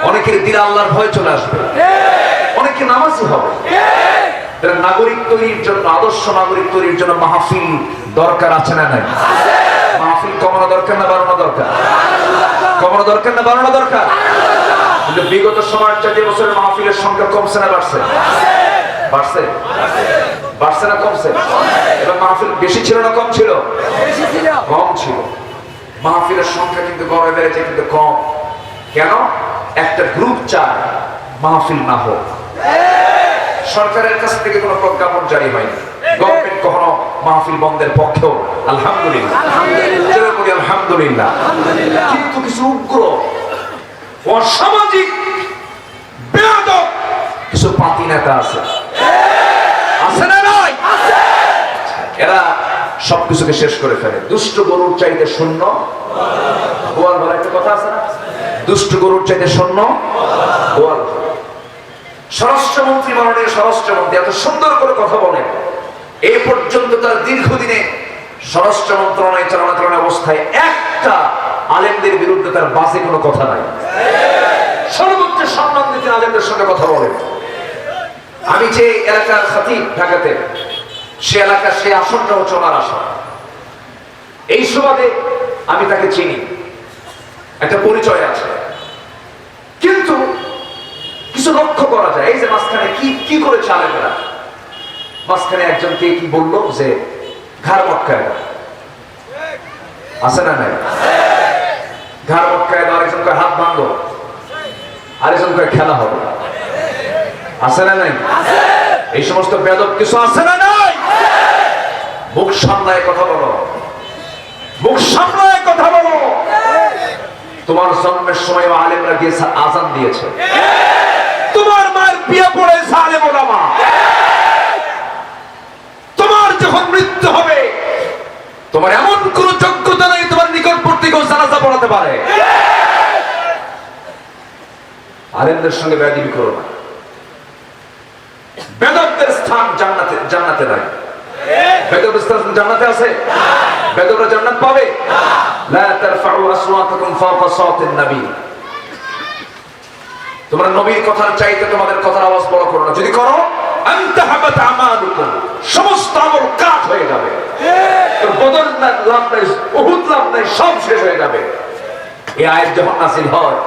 অনেকের দিলে আল্লাহর ভয় চলে আসবে, অনেকে নামাজি হবে। নাগরিক তৈরির জন্য, আদর্শ নাগরিক তৈরির জন্য মাহফিল দরকার আছে না নাই? মাহফিল কমানো দরকার না বাড়ানো দরকার? কমানো দরকার না বাড়ানো দরকার? কিন্তু বিগত সময়ের 4 বছরের মাহফিলের সংখ্যা কমছে না বাড়ছে? বাড়ছে, বাড়ছে না কমছে? এবং মাহফিল বেশি ছিল না কম ছিল? কম ছিল। মাহফিলের সংখ্যা কিন্তু গড়ে বেড়েছে, কিন্তু কম। কেন? একটা গ্রুপ চায় মাহফিল না হোক। সরকারের কাছ থেকে কোনো প্রজ্ঞাপন জারি হয়নি, গভর্নমেন্ট কখনো মাহফিল বন্ধের পক্ষেও আলহামদুলিল্লাহ, আলহামদুলিল্লাহ। কিন্তু কিছু উগ্র অসামাজিক বেয়াদব কিছু পাতি নেতা আছে না নাই? এরা সবকিছুকে শেষ করে ফেলে। দুষ্ট গরুর চাইতে শূন্য গোয়াল ভরা, একটা কথা আছে না? দুষ্ট গরুর চাইতে শূন্য গোয়াল ভরা। স্বরাষ্ট্রমন্ত্রী, মাননীয় স্বরাষ্ট্রমন্ত্রী এত সুন্দর করে কথা বলেন, এই পর্যন্ত তার দীর্ঘদিনে স্বরাষ্ট্র মন্ত্রণালয় চালানো অবস্থায় একটা আলেমদের বিরুদ্ধে তার বাসে কোনো কথা নাই। সর্বোচ্চ সম্মান দিতে আলেমদের সঙ্গে কথা বলেন। আমি যে এলাকার খতিব ঢাকাতে, সে এলাকার সে আসনটা হচ্ছে ওনার আসন। এই সুবাদে আমি তাকে চিনি, একটা পরিচয় আছে। কিন্তু কিছু লক্ষ্য করা যায়, এই যে মাঝখানে কি করেছে আলেমরা, মাঝখানে একজনকে কি বললো যে ঘাড় মটকায় আছে না নাই? ঘাড় মটকায়, আরেকজন কয় হাত ভাঙলো, আরেকজন কয় খেলা হবে, আছে না নাই? এই সমস্ত বেদব কিছু আছে না নাই? মুখ সামলায় কথা বলো, মুখ সামলায় কথা বলো। তোমার জন্মের সময় আলেমরা গিয়ে আজান দিয়েছে, তোমার মায়ের বিয়ে পড়েছে আলেম ওলামা। তোমার যখন মৃত্যু হবে, তোমার এমন কোন যোগ্যতা নেই তোমার নিকটবর্তী কেউ জানাজা পড়াতে পারে। আলেমদের সঙ্গে বেয়াদবি করো না। বেদবদের স্থান জান্নাতে, জান্নাতে নাই। বেদবের স্থান জান্নাতে আছে? বেদবরা জান্নাত পাবে? লা তারফাউ আসওয়াতাকুম ফাওকা সাওতিন নবী। তোমরা নবীর কথার চাইতে তোমাদের কথার আওয়াজ বড় করো না। যদি করো, আনতাহাবাত আমালুকুম, সমস্ত আমল কাট হয়ে যাবে। তোর বদর লাভ নাই, উহুদ লাভ নাই, সব শেষ হয়ে যাবে। এই আয়াত যখন নাযিল হয়,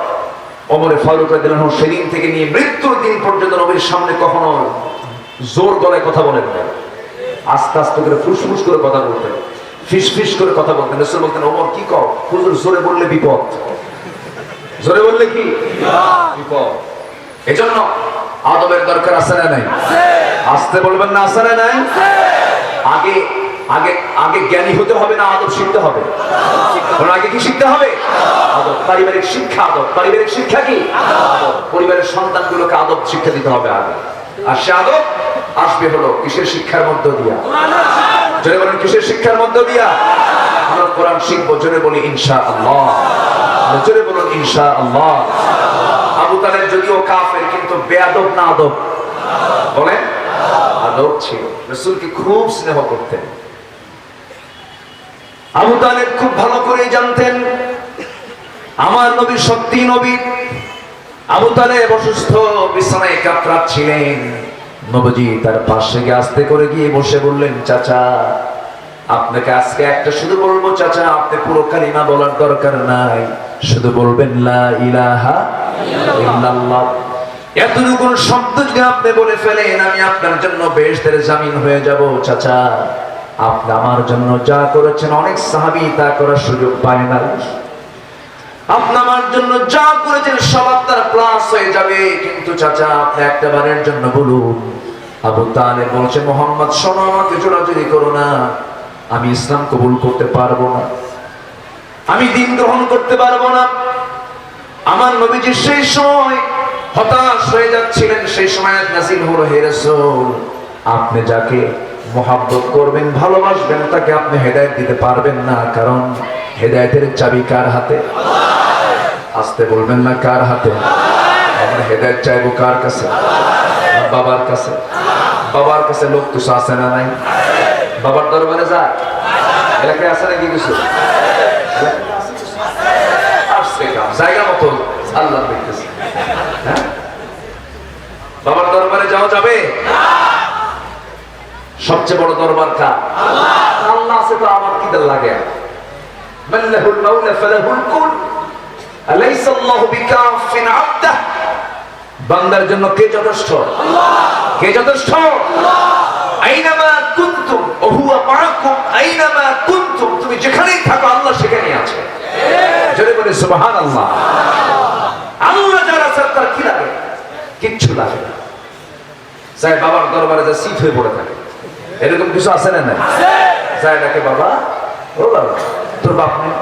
ওমর ফারুক রাদিয়াল্লাহু আনহু সেদিন থেকে নিয়ে মৃত্যুর দিন পর্যন্ত নবীর সামনে কখনো জোর গলায় কথা বলেন না। আস্তে আস্তে করে ফুসফুস করে কথা বলতেন, ফিসফিস করে কথা বলতেন। রাসূল বলতেন, ওমর কি কও? হুজুর জোরে বললে বিপদ, জোরে বললে কি বিপদ। এজন্য আদবের দরকার আছে না নাই? আস্তে বলবেন না, আছে না নাই? আগে আগে আগে জ্ঞানী হতে হবে না আদব শিখতে হবে? আগে কি শিখতে হবে? আদব। পারিবারিক শিক্ষা আদব। পারিবারিক শিক্ষা কি? আদব। পরিবারের সন্তানগুলোকে আদব শিক্ষা দিতে হবে আগে। আর সে আদব আসবে হলো কিসের শিক্ষার মধ্য দিয়া? জোরে বলেন, কিসের শিক্ষার মধ্য দিয়া? আমরা কোরআন শিখবো। জোরে বলি ইনশাআল্লাহ। জোরে বলুন ইনশাআল্লাহ। আবু তালেব যদিও কাফের, কিন্তু বেয়াদব না আদব? বলেন, আদব ছিল। রাসূলকে খুব স্নেহ করতেন। আবু তালেব খুব ভালো করে জানতেন আমার নবী সত্যি নবী। আবু তালেব অসুস্থ, বিছানায় কাতরাচ্ছিলেন। নবীজি তার পাশে গিয়ে আস্তে করে গিয়ে বসে বললেন, চাচা আপনাকে আজকে একটা শুধু বলবো চাচা, আপনি পুরো কালিমা বলার দরকার নাই, শুধু বলবেন লা ইলাহা ইল্লাল্লাহ। এতটুকু শব্দ যদি আপনি বলে ফেলেন, আমি আপনার জন্য বেহেশতের জামিন হয়ে যাব। চাচা আপনি আমার জন্য যা করেছেন, অনেক সাহাবী তা করার সুযোগ পায় না। আপনি আমার জন্য যা করেছেন সব আপনার প্লাস হয়ে যাবে, কিন্তু চাচা আপনি একটা বারের জন্য বলুন। আবু তালেব বলছে, মোহাম্মদ শোনো, আমাকে জোরাজুরি করো না, আমি ইসলাম কবুল করতে পারবো না, আমি দ্বীন গ্রহণ করতে পারবো না। আমার নবীজি সেই সময় হতাশ হয়ে যাচ্ছিলেন। সেই সময় নাযিল হলো, হে রাসূল আপনি যাকে মহব্বত করবেন, ভালোবাসবেন, তাকে আপনি হেদায়েত দিতে পারবেন না, কারণ হেদায়েতের চাবি কার হাতে? আস্তে বলবেন না, কার হাতে? আমরা হেদায়েত চাইবো কার কাছে? বাবার কাছে। বাবার কাছে লোক কিছু আছে না নাই? বাবার দরবারে যায়? এলাকায় আছে নাকি কিছু? জায়গা মতো আল্লাহ দেখতেছে। বাবার দরবারে যাওয়া যাবে? সবচেয়ে বড় দরবার কার? আল্লাহ আছে তো আমার কি লাগে? মাল্লাহুল মাওলা ফালাহুল কুল আলাইসা আল্লাহু বিকাফিন আবদাহ। বান্দার জন্য কে যথেষ্ট? আল্লাহ। কে যথেষ্ট? আল্লাহ। আইনামা কুনতুম ওয়া হুয়া মাআকুম আইনামা কুনতুম, তুমি যেখানেই থাকো আল্লাহ সেখানেই আছে। জোরে বলে সুবহানাল্লাহ। আল্লাহ যারা আছে তার কি লাগে? কিচ্ছু লাগে না। যাই বাবার দরবারে যা সিট হয়ে পড়ে থাকে, এরকম কিছু আছে না? নাই? যাই ডাকে, বাবা ও বাবা, তোর বাপ নেই?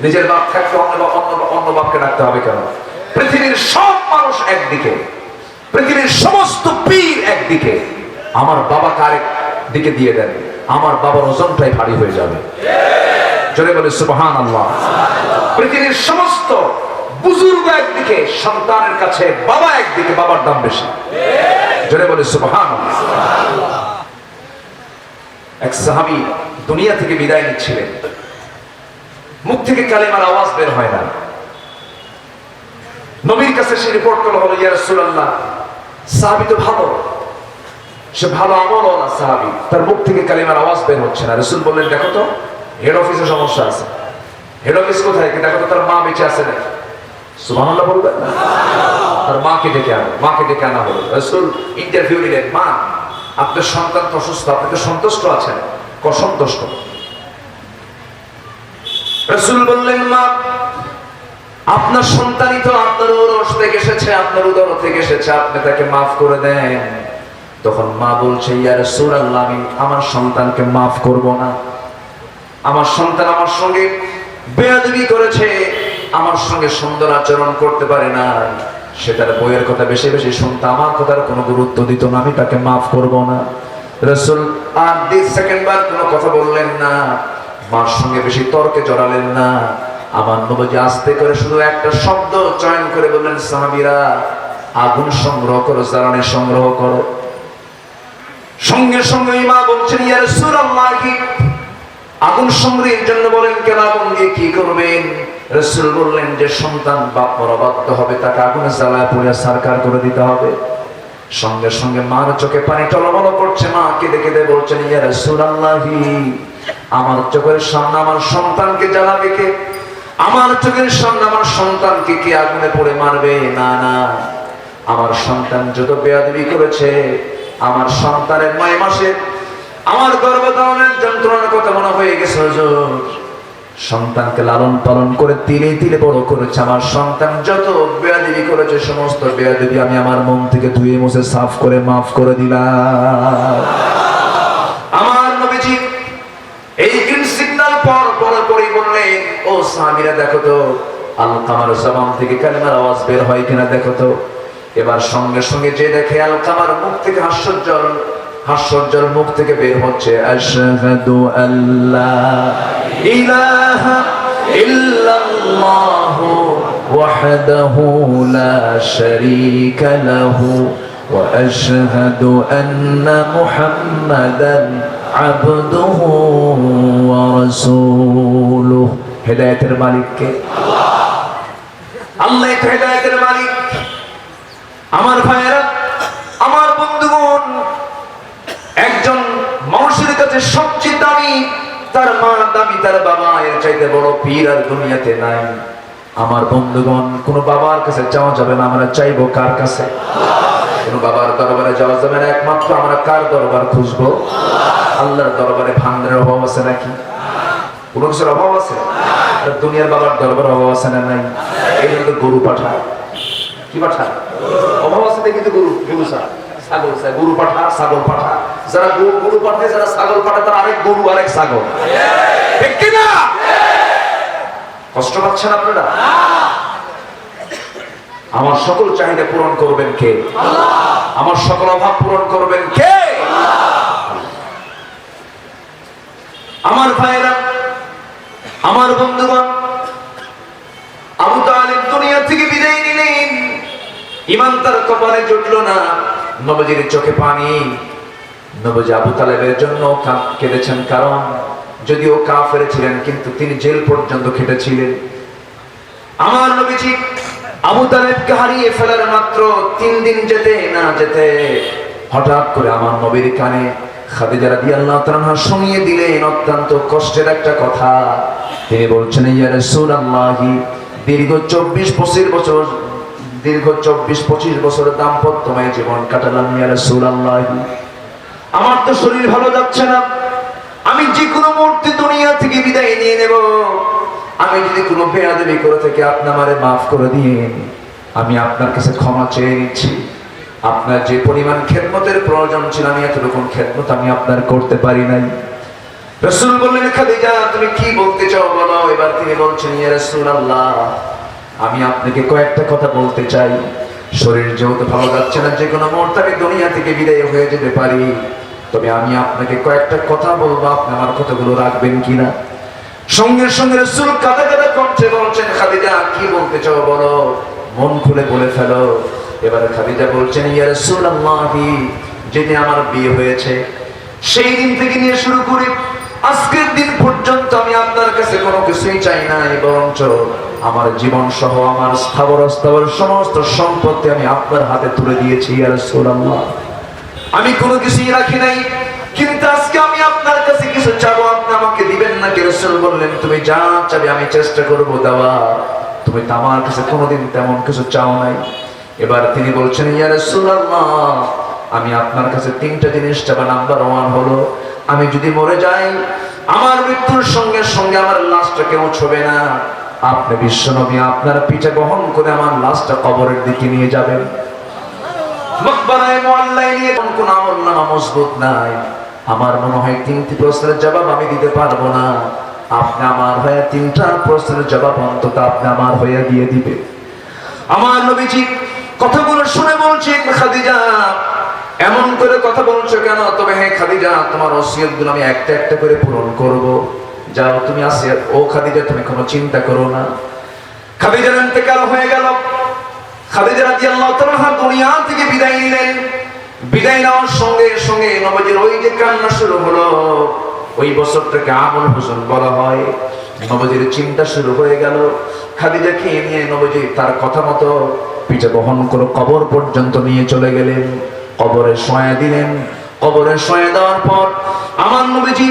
নিজের বাপ থাকতে অন্য বাপকে ডাকতে হবে কেন? পৃথিবীর সব মানুষ একদিকে, পৃথিবীর সমস্ত পীর একদিকে, আমার বাবাকে আরেক দিকে দিয়ে দেন, আমার বাবার ওজনটাই ভারী হয়ে যাবে। জোরে বলে সুবহানাল্লাহ। পৃথিবীর সমস্ত বুজুর্গ একদিকে, সন্তানের কাছে বাবা একদিকে, বাবার দাম বেশি। জোরে বলে সুবহানাল্লাহ। এক সাহাবী দুনিয়া থেকে বিদায় নিচ্ছিলেন, মুখ থেকে কালেমার আওয়াজ বের হয় না। নবীর কাছে সে রিপোর্ট করা হলো, ইয়া রাসূলুল্লাহ সাহাবী তো ভালো, সে ভালো আমলওয়ালা সাহাবী, তার মুখ থেকে কালেমার আওয়াজ বের হচ্ছে না। রাসূল বললেন, দেখো তো হেড অফিসে সমস্যা আছে। হেড অফিস কোথায়? দেখো তো তার মা বেঁচে আছে নাকি? সুবহানাল্লাহ বলবেন না? তার মাকে ডেকে আনো। মাকে ডেকে আনা হলো। রাসূল ইন্টারভিউ নিলেন, মা আপনার সন্তান তো অসুস্থ, আপনি তো সন্তুষ্ট আছেন? অসন্তুষ্ট। রাসূল বললেন, মা আপনার সন্তানই তো আপনার ওরস থেকে এসেছে, আপনার উদর থেকে এসেছে, আপনি তাকে মাফ করে দেন। তখন মা বলছে, ইয়া রাসূলুল্লাহ, আমি আমার সন্তানকে মাফ করব না। আমার সন্তান আমার সঙ্গে বেয়াদবি করেছে, আমার সঙ্গে সুন্দর আচরণ করতে পারে না, সে তার বইয়ের কথা বেশি বেশি শুনতো, আমার কথার কোনো গুরুত্ব দিত না, আমি তাকে মাফ করব না। রাসূল আর 2 সেকেন্ড বার কোনো কথা বললেন না, মার সঙ্গে বেশি তর্কে জড়ালেন না। আমার নবী আস্তে করে শুধু একটা শব্দ চয়ন করে বললেন, সাহাবীরা আগুন সংগ্রহ করো, জ্বালানি সংগ্রহ করো। সঙ্গে সঙ্গে মা বলছেন, ইয়া রাসূলুল্লাহ, আগুন সংগ্রহের জন্য বলেন কেন? আগুন দিয়ে কি করবেন? রাসূল বললেন যে সন্তান বাপ মরা বাধ্য হবে, তাকে আগুনে জ্বালায় পুড়ে সারকার করে দিতে হবে। সঙ্গে সঙ্গে মার চোখে পানি টলমল করছে, মা কেঁদে কেঁদে বলছেন, ইয়া রাসূলুল্লাহ, আমার চোখের সামনে আমার সন্তানকে জ্বালাবে কে? আমার চোখের সামনে আমার সন্তানকে কে আগুনে পড়ে মারবে? না না, আমার সন্তান যত বেয়াদবি করেছে, আমার সন্তানের 9 মাসে আমার গর্ভধারণের যন্ত্রণার কথা মনে হয়ে গেছে হুজুর। সন্তানকে লালন পালন করে তিলে তিলে বড় করেছে, আমার সন্তান যত বেয়াদবি করেছে সমস্ত বেয়াদবি আমি আমার মন থেকে ধুয়ে মুছে সাফ করে মাফ করে দিলাম। আমার নবীজি এই গ্রিন সিগন্যাল পরে বললেন, ও সাহাবীরা দেখো তো আলকামার জবান থেকে কালিমার আওয়াজ বের হয় কিনা দেখো তো। এবার সঙ্গে সঙ্গে যে দেখে আলকামার মুখ থেকে হাস্যজ্জ্বল মুখ থেকে বের হচ্ছে, আশহাদু আল্লা ইলাহা ইল্লাল্লাহু ওয়াহদাহু লা শারীকা লাহু ওয়া আশহাদু আন্না মুহাম্মাদান আবদুহু ওয়া রাসূলুহু। হেদায়েতের মালিক কে? আল্লাহ হেদায়েতের মালিক। আমার ভাইয়েরা, আমার বন্ধুগণ, একজন মানুষের কাছে সবচেয়ে দামি তার মা, দামি তার বাবা, এর চাইতে বড় পীর আর দুনিয়াতে নাই। আমার বন্ধুগণ, কোন বাবার কাছে যাওয়া যাবে না, আমরা চাইবো কার কাছে? কোন বাবার দরবারে যাওয়া যাবে না, একমাত্র আমরা কার দরবার খুঁজবো? আল্লাহর দরবারে ভান্ডারের অভাব আছে নাকি? কোন কিছুর অভাব আছে? দুনিয়ার বাবার দরবার অভাব আছে না নাই? এই জন্য গরু পাঠায়। কি পাঠায়? অভাব আছে দেখি তো গরু ছাগল চায়, গরু পাঠা, ছাগল পাঠা। যারা গরু পাঠায়, যারা ছাগল পাঠায়, তারা আরেক গরু আরেক ছাগল। ঠিক কি না? কষ্ট পাচ্ছেন আপনারা? আমার সকল চাহিদা পূরণ করবেন কে? আমার সকল অভাব পূরণ করবেন কে? আমার ভাইরা, আমার বন্ধুগণ, আবু তালিব দুনিয়া থেকে বিদায় নিলেন, ঈমান তার কপালে জুটল না, নবীজির চোখে পানি। নবীজি আবু তালেবের জন্য কেঁদেছেন, কারণ যদিও কাফের ছিলেন কিন্তু তিনি জেল পর্যন্ত খেটেছিলেন। আমার নবীজি আবু তালেবকে হারিয়ে ফেলার মাত্র 3 দিন যেতে না যেতে হঠাৎ করে আমার নবীর কানে খাদিজা রাদিয়াল্লাহু তাআলা শুনিয়ে দিলেন অত্যন্ত কষ্টের একটা কথা। তিনি বলছেন, ইয়া রাসূলুল্লাহ, দীর্ঘ 24-25 বছর দাম্পত্যময় জীবন কাটালাম, ইয়া রাসূলুল্লাহ, আমার তো শরীর ভালো যাচ্ছে না, আমি যে কোনো মুহূর্তে দুনিয়া থেকে বিদায় নিয়ে নেব। আমি যদি কোনো বেয়াদবি করে থাকি আপনি আমারে মাফ করে দিন, আমি আপনার কাছে ক্ষমা চেয়ে নিচ্ছি। আপনার যে পরিমাণ খেদমতের প্রয়োজন ছিল, আমি এতটুকু খেদমত আমি আপনার করতে পারি নাই। রাসূল বললেন, খাদিজা তুমি কি বলতে চাও বলো। এবার তিনি বলছেন, ইয়া রাসূলুল্লাহ, আমি আপনাকে কয়েকটা কথা বলতে চাই। শরীর যেহেতু ভালো যাচ্ছে না, যে কোনো মুহূর্তে আমি দুনিয়া থেকে বিদায় হয়ে যেতে পারি, তবে আমি আপনাকে কয়েকটা কথা বলবো, আপনি আমার কথাগুলো রাখবেন কিনা। সঙ্গে সঙ্গে রাসূল কাঁদা কাঁদা কণ্ঠে বলছেন, খাদিজা কি বলতে চাও বলো, মন খুলে বলে ফেলো। এবার খাদিজা বলছেন, ইয়া রাসূলুল্লাহ, যেদিন আমার বিয়ে হয়েছে সেই দিন থেকে নিয়ে শুরু করে আজকের দিন পর্যন্ত আমি আপনার কাছে কোনো কিছুই চাই নাই, বরঞ্চ আমার জীবন সহ আমার স্থাবর অস্থাবর সমস্ত সম্পত্তি আমি আপনার হাতে তুলে দিয়েছি, ইয়া রাসূলুল্লাহ। আমি কোনো কিছুই রাখি নাই, কিন্তু আজকে আমি আপনার কাছে কিছু চাবো, আপনি আমাকে দিবেন না কি? রাসূল বললেন, তুমি যা চাবে আমি চেষ্টা করবো দেওয়া, তুমি তো আমার কাছে কোনোদিন তেমন কিছু চাও নাই। এবার তিনি বলছেন, ইয়া রাসূলুল্লাহ, আমি আপনার কাছে 3টা জিনিস চাবো। নাম্বার 1 হলো, আমি যদি মরে যাই, আমার মৃত্যুর সঙ্গে সঙ্গে আমার লাশটা কেউ ছবে না, আপনি বিশ্বনবী আপনার পিঠে বহন করে আমার লাশটা কবরের দিকে নিয়ে যাবেন, মাকবারায়ে মুআল্লায় নিয়ে কোন আমলনামা মজবুত নাই, আমার মনে হয় 3টি প্রশ্নের জবাব আমি দিতে পারবো না, আপনি আমার হয়ে 3টা প্রশ্নের জবাব অন্তত আপনি আমার হয়ে দিয়ে দিবে। আমার নবীজি কথাগুলো শুনে বলছেন, খাদিজা এমন করে কথা বলছো কেন? তবে হ্যাঁ খাদিজা, তোমার ওসিয়তগুলো আমি একটা একটা করে পূরণ করব। যাও তুমি আসিয়া, ও খাদিজা তুমি কোনো চিন্তা করো না। খাদিজার ইন্তেকাল হয়ে গেল। খাদিজা রাদিয়াল্লাহু তাআলা দুনিয়া থেকে বিদায় নিলেন। বিদায় নেওয়ার সঙ্গে সঙ্গে নবীজির ওই যে কান্না শুরু হলো, ওই বছরটাকে আমল হুজুন বলা হয়। নবীজির চিন্তা শুরু হয়ে গেল। খাদিজাকে নিয়ে নবীজি তার কথা মতো পিঠে বহন করে কবর পর্যন্ত নিয়ে চলে গেলেন। কবরে শোয়া দিলেন। কবরে শোয়া দেওয়ার পর আমার নবীজি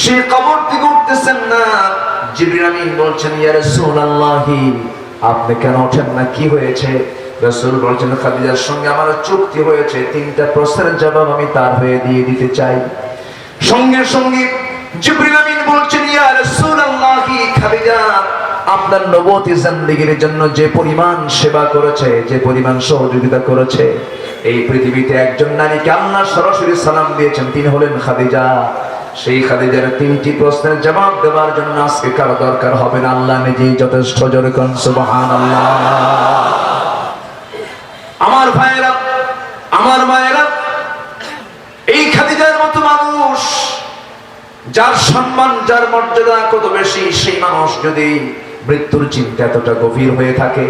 সে কবর থেকে উঠতেছেন না। জিবরিল আমিন বলছেন, ইয়া রাসূলুল্লাহি, আপনি কেন ওঠেন না, কি হয়েছে? রাসূল বলছেন, খাদিজার সঙ্গে আমার চুক্তি হয়েছে, 3টা প্রশ্নের জবাব আমি তার হয়ে দিয়ে দিতে চাই। সঙ্গে সঙ্গে জিবরিল আমিন বলছেন, ইয়া রাসূলুল্লাহি, খাদিজা আপনার নবুয়তি জিন্দেগীর জন্য যে পরিমাণ সেবা করেছে, যে পরিমাণ সহযোগিতা করেছে, এই পৃথিবীতে একজন নারীকে আল্লাহ সরাসরি সালাম দিয়েছেন, তিনি হলেন খাদিজা। সেই খাদিজার 3টি প্রশ্নের জবাব দেওয়ার জন্য আজকে কারো দরকার হবে না, আল্লাহ নিজেই যথেষ্ট। জোরে কোন সুবহানাল্লাহ। আমার ভাইয়েরা, আমার মায়েরা, এই খাদিজার মতো মানুষ, যার সম্মান, যার মর্যাদা কত বেশি, সেই মানুষ যদি মৃত্যুর চিন্তা এতটা গভীর হয়ে থাকে,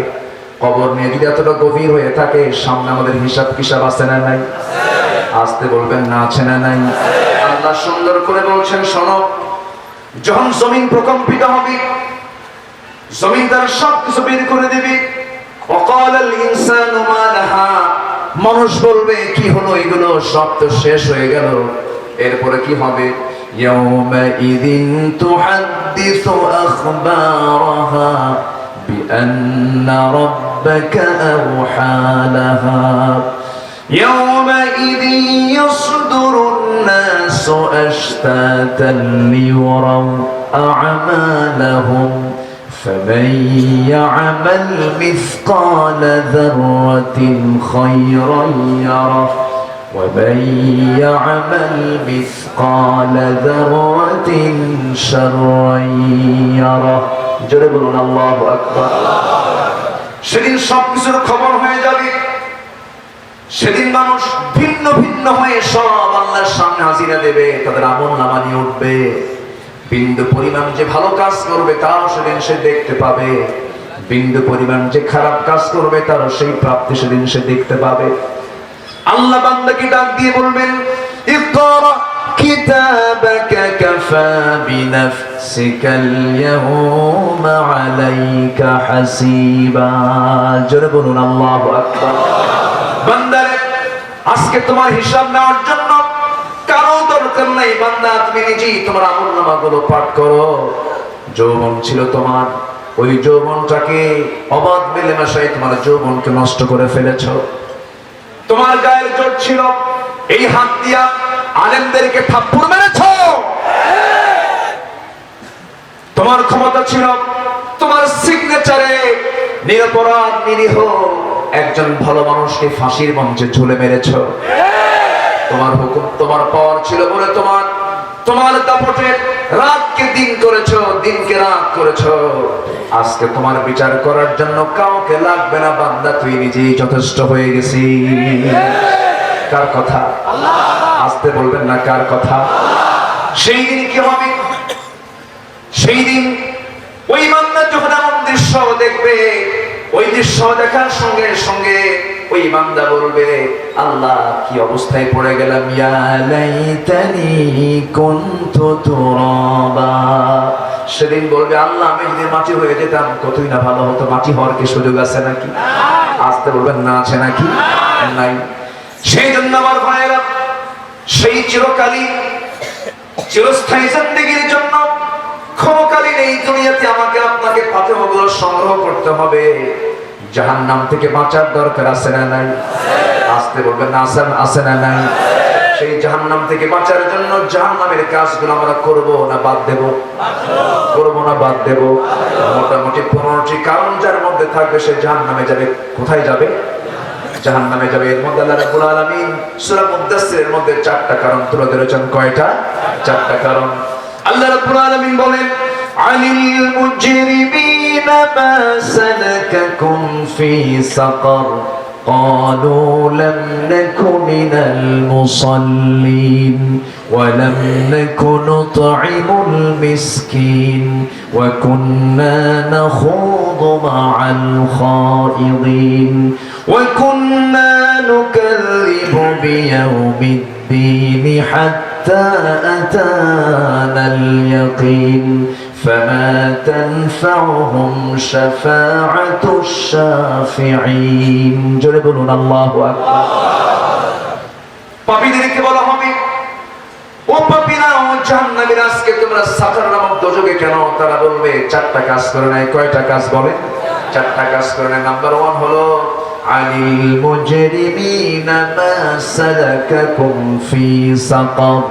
কবর নিয়ে যদি এতটা গভীর হয়ে থাকে, সামনে আমাদের হিসাব কিসাব আছে না নাই? আসতে বলবেন না, আছে না নাই? আল্লাহ সুন্দর করে বলছেন, শোনো, যখন জমিন প্রকম্পিত হবে, জমিন তার সবকিছু বের করে দিবে। ওয়াকালাল ইনসানু মা লাহা, মানুষ বলবে কি হলো, এগুলো সব তো শেষ হয়ে গেল। এরপরে কি হবে? ইয়াউমাইযিন তুহাদ্দিসু আখবারাহা বিআন্না রাব্বাকা আওহা লাহা ইয়াউমাইযিন ইয়াসদুরুন নাসু আশতাতান লিয়রাউ আ'মালাহুম فمن يعمل مثقال ذرة خيرا يره ومن يعمل مثقال ذرة شرا يره জোরে বলুন আল্লাহু আকবার। সেদিন সবকিছুর খবর হয়ে যাবে। সেদিন মানুষ ভিন্ন ভিন্ন হয়ে সব আল্লাহর সামনে হাজিরা দেবে, তাদের আমলনামা নিয়ে উঠবে। বিন্দু পরিমাণ যে ভালো কাজ করবে তাও সেদিন সে দেখতে পাবে, বিন্দু পরিমাণ যে খারাপ কাজ করবে তারও সেই প্রাপ্তি সেদিন সে দেখতে পাবে। আল্লাহ বান্দাকে ডাক দিয়ে বলবেন, ইকরা কিতাবাকা কাফা বিনাফসিকাল ইয়াওমা আলাইকা হাসিবা। জোরে বলুন আল্লাহু আকবার। বান্দারে, আজকে তোমার হিসাব নেওয়ার জন্য কারো দরকার নাই। বান্দা, তুমি নিজেই তোমার আমলনামাগুলো পাঠ করো। যৌবন ছিল তোমার, ওই যৌবনটাকে অবাধ মেলামেশায় তোমার যৌবনকে নষ্ট করে ফেলেছ। তোমার গায়ের জোর ছিল, এই হাত দিয়া আলেমদেরকে থাপ্পড় মেরেছ। তোমার ক্ষমতা ছিল, তোমার সিগনেচারে নিরপরাধ নিরীহ একজন ভালো মানুষকে ফাঁসির মঞ্চে ঝুলে মেরেছ। তোমার হুকুম, তোমার পাওয়ার ছিল বলে তোমার দাপটে রাতকে দিন করেছো, দিনকে রাত করেছো। আজকে তোমার বিচার করার জন্য কাউকে লাগবে না, বান্দা তুই নিজেই যথেষ্ট হয়ে গেছি। কার কথা? আল্লাহ। আসতে বলবেন না, কার কথা? সেই দিন কি হবে? সেই দিন ওই বান্দা যখন এমন দৃশ্য দেখবে, ওই দৃশ্য দেখার সঙ্গে সঙ্গে ওই বান্দা বলবে, আল্লাহ কি অবস্থায় পড়ে গেলাম, ইয়া লাইতানি কুনতু তুরাবা। সেদিন বলবে, আল্লাহ আমি যদি মাটি হয়ে যেতাম কতই না ভালো হতো। মাটি হওয়ার কি সুযোগ আছে নাকি? আসতে বলবেন না, আছে নাকি? নাই। সেই জন্য আমার ভাইয়েরা, সেই চিরকালীন চিরস্থায়ী জিন্দেগীর জন্য ক্ষমকালীন এই দুনিয়াতে আমাকে আপনাকে ফাতেহাগুলো সংগ্রহ করতে হবে। জাহান্নাম থেকে বাঁচার দরকার আছে না নাই? আসতে বলবেন না, আছে না নাই? সেই জাহান্নাম থেকে বাঁচার জন্য জাহান্নামের কাজগুলো আমরা করব না বাদ দেব? করব না বাদ দেব? মোটামুটি 15টি কারণ যার মধ্যে থাকবে সে জাহান্নামে যাবে। কোথায় যাবে? জাহান্নামে যাবে। এর মধ্যে আল্লাহ রাব্বুল আলামিন সূরা মুদ্দাসসিরের মধ্যে 4টা কারণ তুলে ধরেছেন। কয়টা? 4টা কারণ। আল্লাহ রাব্বুল আলামিন বলেন, আনিল মুজরিমিনা মা সালাকাকুম ফি সাকার قالوا لم نك من المصلين ولم نك نطعم المسكين وكنا نخوض مع الخائضين وكنا نكذب بيوم الدين حتى أتانا اليقين فما تنفعهم شفاعة الشافعين جربون الله أكبر পাপীদেরকে বলা হবে, ও পাপীরা, ও জাহান্নামীরা, আজকে তোমরা সাকার নামক দোজখে কেন? তারা বলবে 4টা কাজ করে নাই। কয়টা কাজ বলে? 4টা কাজ করে নাই। নাম্বার 1 হলো আনিল মুজরিমিনা মা সালাকাকুম ফি সাকার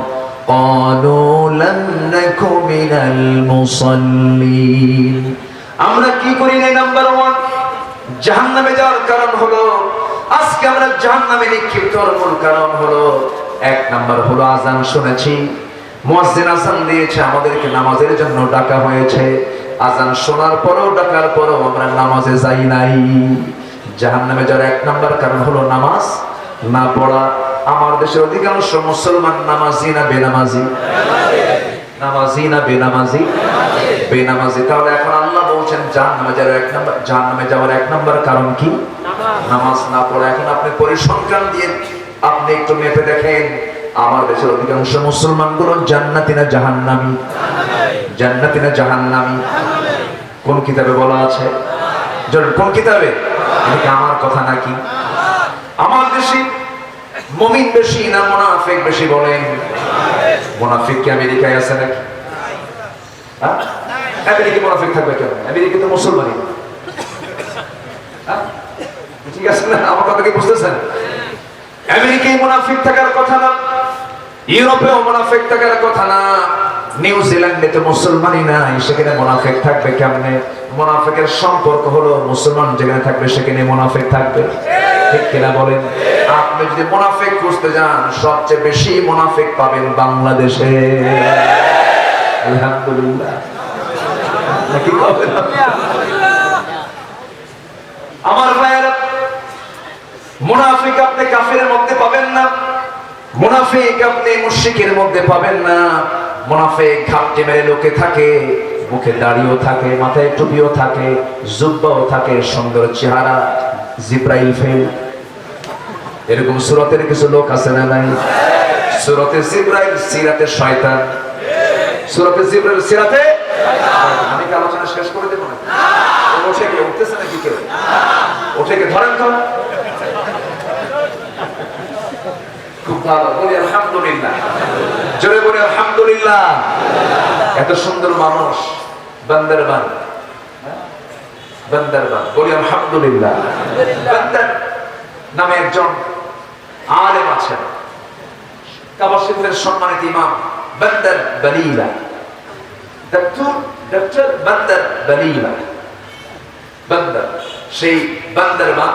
قالوا لم نك من المصلين। আমরা কি করি না? নাম্বার 1 জাহান্নামে যাওয়ার কারণ হলো, আজকে আমরা জাহান্নামে নিক্ষিপ্ত হওয়ার মূল কারণ হলো, 1 নাম্বার হলো আযান শুনেছি, মুয়াজ্জিন আযান দিয়েছে, আমাদেরকে নামাজের জন্য ডাকা হয়েছে, আযান শোনার পরেও ডাকার পরেও আমরা নামাজে যাই নাই। জাহান্নামে যাওয়ার 1 নাম্বার কারণ হলো নামাজ না পড়া। আমার দেশের অধিকাংশ মুসলমান নামাজি না বেনামাজি? নামাজি না বেনামাজি? বেনামাজি। তাহলে এখন আল্লাহ বলছেন জাহান্নামে যাওয়ার 1 নাম্বার কারণ কি? নামাজ না পড়া। এখন আপনি পরিসংখ্যান দিয়ে আপনি একটু মেপে দেখেন, আমার দেশের অধিকাংশ মুসলমানগুলো জান্নাতি না জাহান্নামী? জান্নাতি না জাহান্নামী? কোন কিতাবে বলা আছে? কোন কিতাবে? এটা আমার কথা নাকি? আমার দেশে মুমিন বেশি না মুনাফিক বেশি বলেন? মুনাফিক কি আমেরিকায় আছে নাকি? আমেরিকায় মুনাফিক থাকবে কেন? আমেরিকা তো মুসলমানই। ঠিক আছে না? আমার কথা কি বুঝতেছেন? আমেরিকায় মুনাফিক থাকার কথা না, ইউরোপেও মুনাফিক থাকার কথা না, নিউজিল্যান্ডে তো মুসলমানই নাই, সেখানে মুনাফিক থাকবে কেমনে? মুনাফিকের সম্পর্ক হলো মুসলমান যেখানে থাকবে সেখানে মুনাফিক থাকবে। ঠিক কিনা বলেন? আপনি যদি মুনাফিক খুঁজতে যান, সবচেয়ে বেশি মুনাফিক পাবেন বাংলাদেশে। আলহামদুলিল্লাহ। নাকি পাবেন? আমার ভাইয়েরা, মুনাফিক আপনি কাফিরের মধ্যে পাবেন না, মুনাফিক আপনি মুশরিকের মধ্যে পাবেন না। মুনাফিক ঘাপটি মেরে লোকে থাকে, মুখে দাড়িও থাকে, মাথায় টুপিও থাকে, জুব্বাও থাকে, সুন্দর চেহারা, জিব্রাইল ফেল। এরকম সূরাতের কিছু লোক আছে না নাই? সূরাতে জিব্রাইল, সিরাতে শয়তান। সূরাতে জিব্রাইল, সিরাতে শয়তান। আমি কি আলোচনা শেষ করে দেব না? ওঠে কে? উঠতেছে নাকি কেউ? ওঠে কে? ধরেন তো। খুব ভালো, বলি আলহামদুলিল্লাহ। জোরে বলি আলহামদুলিল্লাহ। এত সুন্দর মানুষ, বান্দরবান, বান্দরবান, বলি আলহামদুলিল্লাহ। বান্দর নামে একজন আলেম আছেন, কাবা শরীফের সম্মানিত ইমাম বান্দর বলীলা, ডক্টর বান্দর বলীলা। বান্দর, সেই বান্দরবান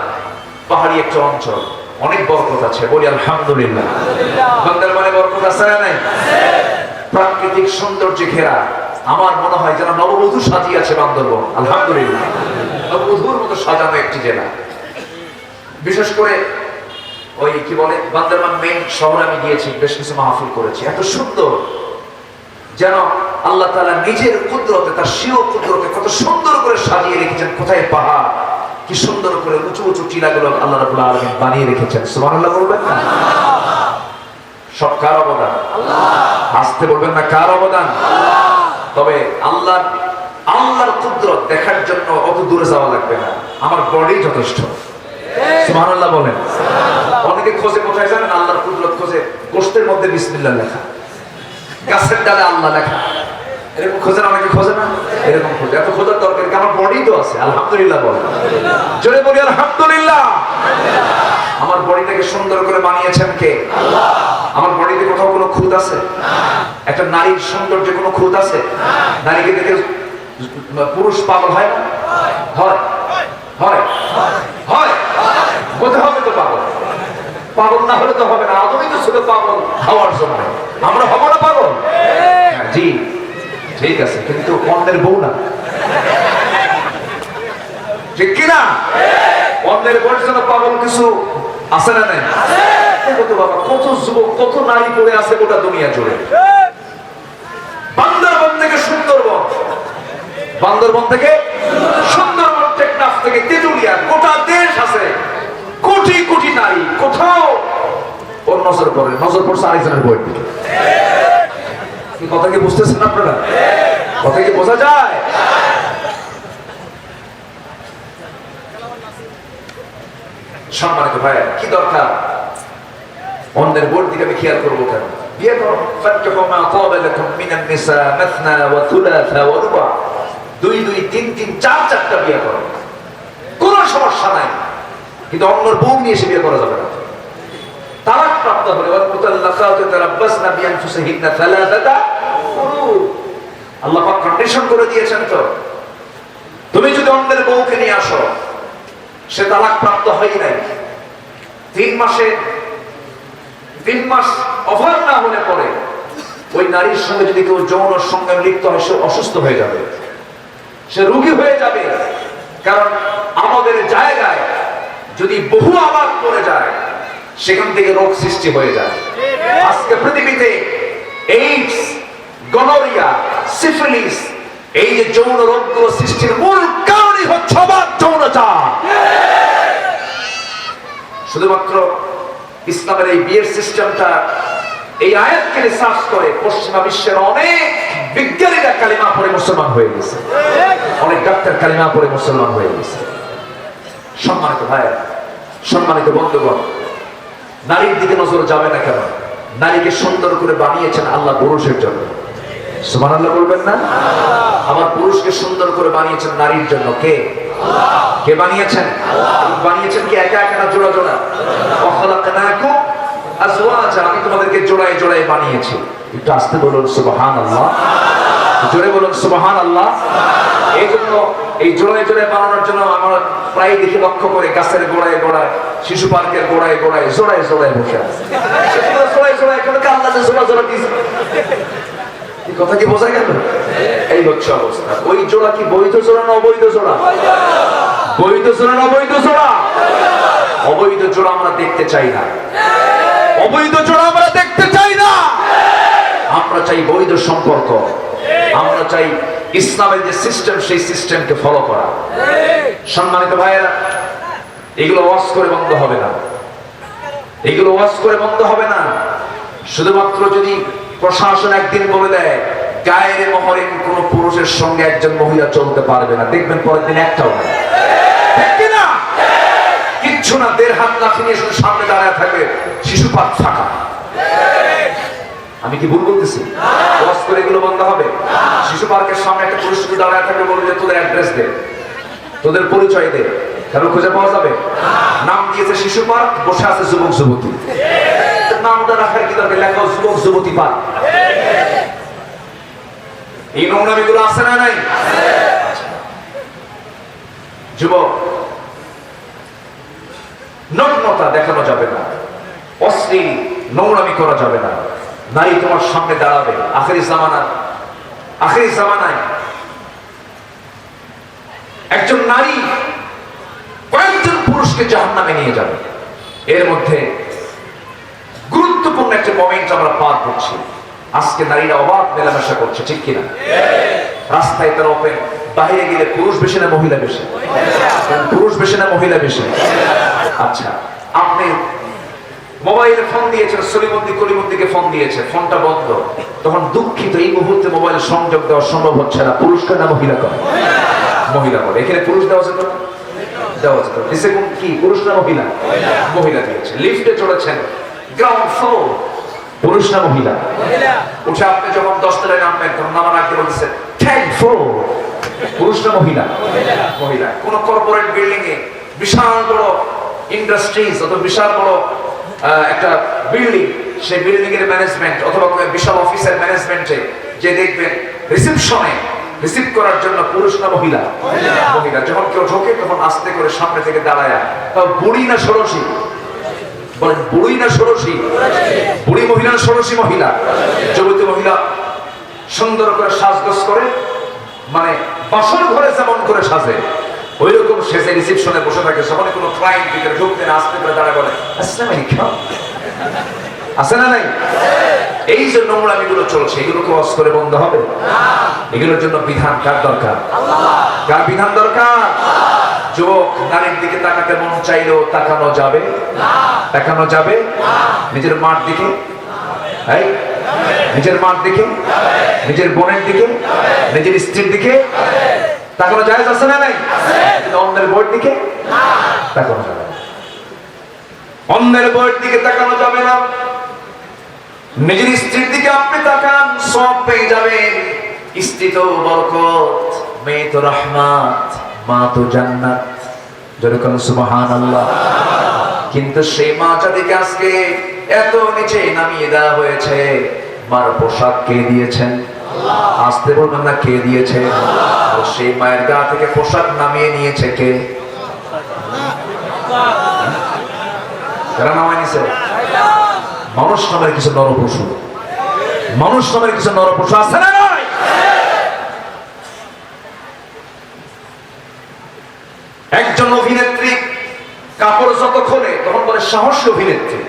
পাহাড়ি একটা অঞ্চল, অনেক বরকত আছে, বলি আলহামদুলিল্লাহ। বান্দরবানে বরকত আছে না নাই? প্রাকৃতিক সৌন্দর্যে ঘেরা, আমার মনে হয় যেন নববধূ সাজিয়ে আছে বান্দরবান। আলহামদুলিল্লাহ, নববধূর মতো সাজানো একটি জেলা। বিশেষ করে ওই কি বলে, বান্দরবান মেইন শহরে আমি গিয়েছি, বেশ কিছু মাহফিল করেছি। এত সুন্দর, যেন আল্লাহ তাআলা নিজের কুদরতে, তার স্বীয় কুদরতে কত সুন্দর করে সাজিয়ে রেখেছেন। কোথায় পাহাড়, কি সুন্দর করে উঁচু উঁচু টিলাগুলো আল্লাহ রাব্বুল আলামিন বানিয়ে রেখেছেন। সুবহানাল্লাহ বলবেন না? সব কার অবদান? আল্লাহ। আসতে বলবেন না, কার অবদান? তবে আল্লাহর কুদরত দেখার জন্য অত দূরে যাওয়া লাগবে না, আমার বডি যথেষ্ট। সুবহানাল্লাহ বলেন। অনেকে খোঁজে কোথায় জানেন? আল্লাহর কুদরত খোঁজে গোশতের মধ্যে বিসমিল্লাহ লেখা, গাছের ডালে আল্লাহ লেখা। এরকম খোঁজে না? অনেকে খোঁজে না? এরকম খোঁজে। এত খোঁজার দরকার কি? আমার বডি তো আছে। আলহামদুলিল্লাহ বলেন। জোরে বলি আলহামদুলিল্লাহ। আমার বডিটাকে সুন্দর করে বানিয়েছেন কে? আল্লাহ। আমার বডিতে কোথাও কোনো খুঁত আছে? একটা নারীর সৌন্দর্যে কোনো খুঁত আছে? নারীকে দেখে পুরুষ পাগল হয় না? হয়, হয়, হয়। হতে হবে তো পাগল, পাগল না হলে তো হবে না। আদমই তো ছিল পাগল হওয়ার জন্য, আমরা হব না পাগল? জি ঠিক আছে, কিন্তু অন্যের বউ না, ঠিক কিনা? অন্যের বউর জন্য পাগল কিছু আছে না নাই? কত বাবা, কত যুবক, কত নারী পড়ে আছে গোটা দুনিয়া জুড়ে। বান্দরবন থেকে সুন্দরবন, বান্দরবন থেকে সুন্দরবন, টেকনাফ থেকে তেঁতুলিয়া, গোটা দেশ আছে, কোটি কোটি নারী। কোথাও ওর নজর পড়ে, নজর পড়ছে আরেকজনের বইয়ের দিকে। কথা কি বুঝতেছেন আপনারা? কথা কি বোঝা যায়? সম্মানিত ভাই, কি দরকার অন্যের বোর দিকে আমি খেয়াল করবো কেন? বিয়ে করো, ফাতহু মা তাবা লাকুম মিনান নিসা মাসনা ওয়া থুলাথা ওয়া রুবা, 2 2 3 3 4 4টা বিয়ে করো, কোনো সমস্যা নাই, কিন্তু অন্যের বউ নিয়ে এসে বিয়ে করা যাবে না। তালাক প্রাপ্ত হলে ওয়াল মুতাল্লাকাতু তারাব্বাসনা বিআনফুসিহিন্না সালাসাতা কুরু, আল্লাহ পাক কন্ডিশন করে দিয়েছেন। তো তুমি যদি অন্যের বউকে নিয়ে আসো, সে তালাক প্রাপ্ত হয় নাই, 3 মাস ওভার না হলে পরে ওই নারীর সঙ্গে যদি কেউ যৌন সঙ্গে লিপ্ত হয়, সে অসুস্থ হয়ে যাবে, সে রোগী হয়ে যাবে। কারণ আমাদের জায়গায় যদি বহু আবাদ করে যায়, সেখান থেকে রোগ সৃষ্টি হয়ে যায়। আজকে পৃথিবীতে এইডস, গনোরিয়া, সিফিলিস, এই যে যৌন রোগগুলো সৃষ্টির মূল কারণই হচ্ছে অবাধ যৌনচার। শুধুমাত্র ইসলামের এই বিয়ের সিস্টেমটা, এই আয়াতকে রিসার্চ করে পশ্চিমা বিশ্বের অনেক বিজ্ঞানীরা কালিমা পড়ে মুসলমান হয়ে গেছে, অনেক ডাক্তার কালিমা পড়ে মুসলমান হয়ে গেছে। সম্মানিত ভাই, সম্মানিত বন্ধুগণ, নারীর দিকে নজর যাবে না কেন? নারীকে সুন্দর করে বানিয়েছেন আল্লাহ পুরুষের জন্য। সুবহানাল্লাহ বলবেন না? আমার পুরুষকে সুন্দর করে বানিয়েছেন নারীর জন্য। কে? কে বানিয়েছেন? বানিয়েছেন কি একা একা না জোড়া জোড়া? ওয়াখালাকনাকুম আজওয়াজা, আমি তোমাদেরকে জোড়ায় জোড়ায় বানিয়েছি। একটু আস্তে বলুন সুবহানাল্লাহ, জোরে বলুন সুবহানাল্লাহ। এই জন্য এই জোড়ায় জোড়ায় বানানোর জন্য আমরা প্রায় দেখি, লক্ষ্য করে গাছের গোড়ায় গোড়ায়, শিশু পার্কের গোড়ায় গোড়ায় জোড়ায় জোড়ায় বসে আছে। জোড়ায় জোড়ায় কেন? আল্লাহ যে জোড়া জোড়া দিয়েছে। কথা কি বোঝা গেল? এই হচ্ছে অবস্থা। ওই জোড়া কি বৈধ জোড়া না অবৈধ জোড়া? বৈধ জোড়া না অবৈধ জোড়া? অবৈধ জোড়া আমরা দেখতে চাই না, অবৈধ জোড়া আমরা দেখতে চাই না। আমরা চাই বৈধ সম্পর্ক, আমরা চাই ইসলামের যে সিস্টেম, সেই সিস্টেমকে ফলো করা। সম্মানিত ভাইয়েরা, এগুলো ওয়াজ করে বন্ধ হবে না, এগুলো ওয়াজ করে বন্ধ হবে না। শুধুমাত্র যদি প্রশাসন একদিন বলে দেয় গায়ের মহরিন কোন পুরুষের সঙ্গে একজন মহিলা চলতে পারবে না, দেখবেন পরের দিন একটাও না, কিচ্ছু না, 1.5 হাত লাঠি নিয়ে শুধু সামনে দাঁড়ায় থাকবে, শিশু পার্ক ফাঁকা। আমি কি ভুল বলতেছি? ওয়াজ করে এগুলো বন্ধ হবে? শিশু পার্কের সামনে একটা পুরুষ শুধু দাঁড়ায় থাকবে, বলবে যে তোদের অ্যাড্রেস দে, তোদের পরিচয় দে, কারণ খুঁজে পাওয়া যাবে? নাম দিয়েছে শিশু পার্ক, বসে আছে যুবক যুবতী, নামটা রাখার কি দরকার? লেখা যুবক যুবতী পার্ক। এই নোংরামিগুলো আছে না নাই? যুবক, নগ্নতা দেখানো যাবে না, অশ্লীল নোংরামি করা যাবে না। নারী তোমার সামনে দাঁড়াবে আখেরি জামানায় একজন নারী কয়েকজন পুরুষকে জাহান্নামে নিয়ে যাবে। এর মধ্যে গুরুত্বপূর্ণ একটা মোমেন্ট আমরা পার করছি। আজকে নারীরা অবাধ মেলামেশা করছে, ঠিক কিনা? রাস্তায় তারা ওপেন, বাইরে গেলে পুরুষ বেশি না মহিলা বেশি? পুরুষ বেশি না মহিলা বেশি? আচ্ছা, আপনি মোবাইলে ফোন দিয়েছেন, কলিমদ্দিকে ফোন দিয়েছে, ফোনটা বন্ধ, তখন দুঃখিত, এই মুহূর্তে মোবাইলে সংযোগ দেওয়া সম্ভব হচ্ছে না, পুরুষকে না মহিলা করে? মহিলা করে। এখানে পুরুষ দেওয়া যেত না? দেওয়া যেত। কি পুরুষ না মহিলা? মহিলা দিয়েছে। লিফটে চড়েছেন, গ্রাউন্ড ফ্লোর, পুরুষ না মহিলা? উঠে আপনি যখন 10 তলায় নামবেন, তখন নামার আগে বলছে 10th ফ্লোর, পুরুষ না মহিলা? মহিলা। কোন কর্পোরেট বিল্ডিং এ বিশাল বড় ইন্ডাস্ট্রিজ অথবা বিশাল বড় একটা বিল্ডিং, সেই বিল্ডিং এর ম্যানেজমেন্ট অথবা বিশাল অফিসের ম্যানেজমেন্টে যে দেখবেন রিসেপশনে রিসিভ করার জন্য পুরুষ না মহিলা? মহিলা। যখন কেউ ঢোকে তখন আস্তে করে সামনে থেকে দাঁড়ায়, বুড়ি না ষোড়শী? বলেন বুড়ি না ষোড়শী? বুড়ি মহিলা না ষোড়শী মহিলা? যুবতী মহিলা সুন্দর করে সাজগোজ করে, মানে বাসর ঘরে যেমন করে সাজে ওই রকম সেজে রিসেপশনে বসে থাকে। যখন কোনো ক্লায়েন্ট ভিতরে ঢুকতে না আস্তে করে দাঁড়ায় বলে আসসালামু আলাইকুম। আছে না নাই? এই যে নোংরামিগুলো চলছে, এগুলো ক্রস করে বন্ধ হবে না। এগুলোর জন্য বিধান কার দরকার? কার বিধান দরকার? যুবক নারীর দিকে তাকাতে মন চাইলেও তাকানো যাবে না। তাকানো যাবে না। নিজের মার দিকে, নিজের মার দিকে, নিজের বোনের দিকে, নিজের স্ত্রীর দিকে তাকানো জায়েজ আছে না নাই? কিন্তু অন্যের বউয়ের দিকে তাকানো যাবে না। অন্যের বউয়ের দিকে তাকানো যাবে না। নিজের স্ত্রীর দিকে আপনি তাকান, সব পেয়ে যাবেন। স্ত্রী তো বরকত, মেয়ে তো রহমত, মা তো জান্নাত। যেরকম সুবহানাল্লাহ। কিন্তু সেই মা যাদেরকে আজকে এত নিচে নামিয়ে দেওয়া হয়েছে, মার পোশাক কে দিয়েছেন? আসতে বলবেন না কে দিয়েছে? সেই মায়ের গা থেকে পোশাক নামিয়ে নিয়েছে কে? কারা নামায় নিছে? মানুষ নামের কিছু নরপশু, মানুষ নামের কিছু নরপশু আছে না নয়? একজন অভিনেত্রী কাপড় যত খোলে তখন বলে সাহসী অভিনেত্রী।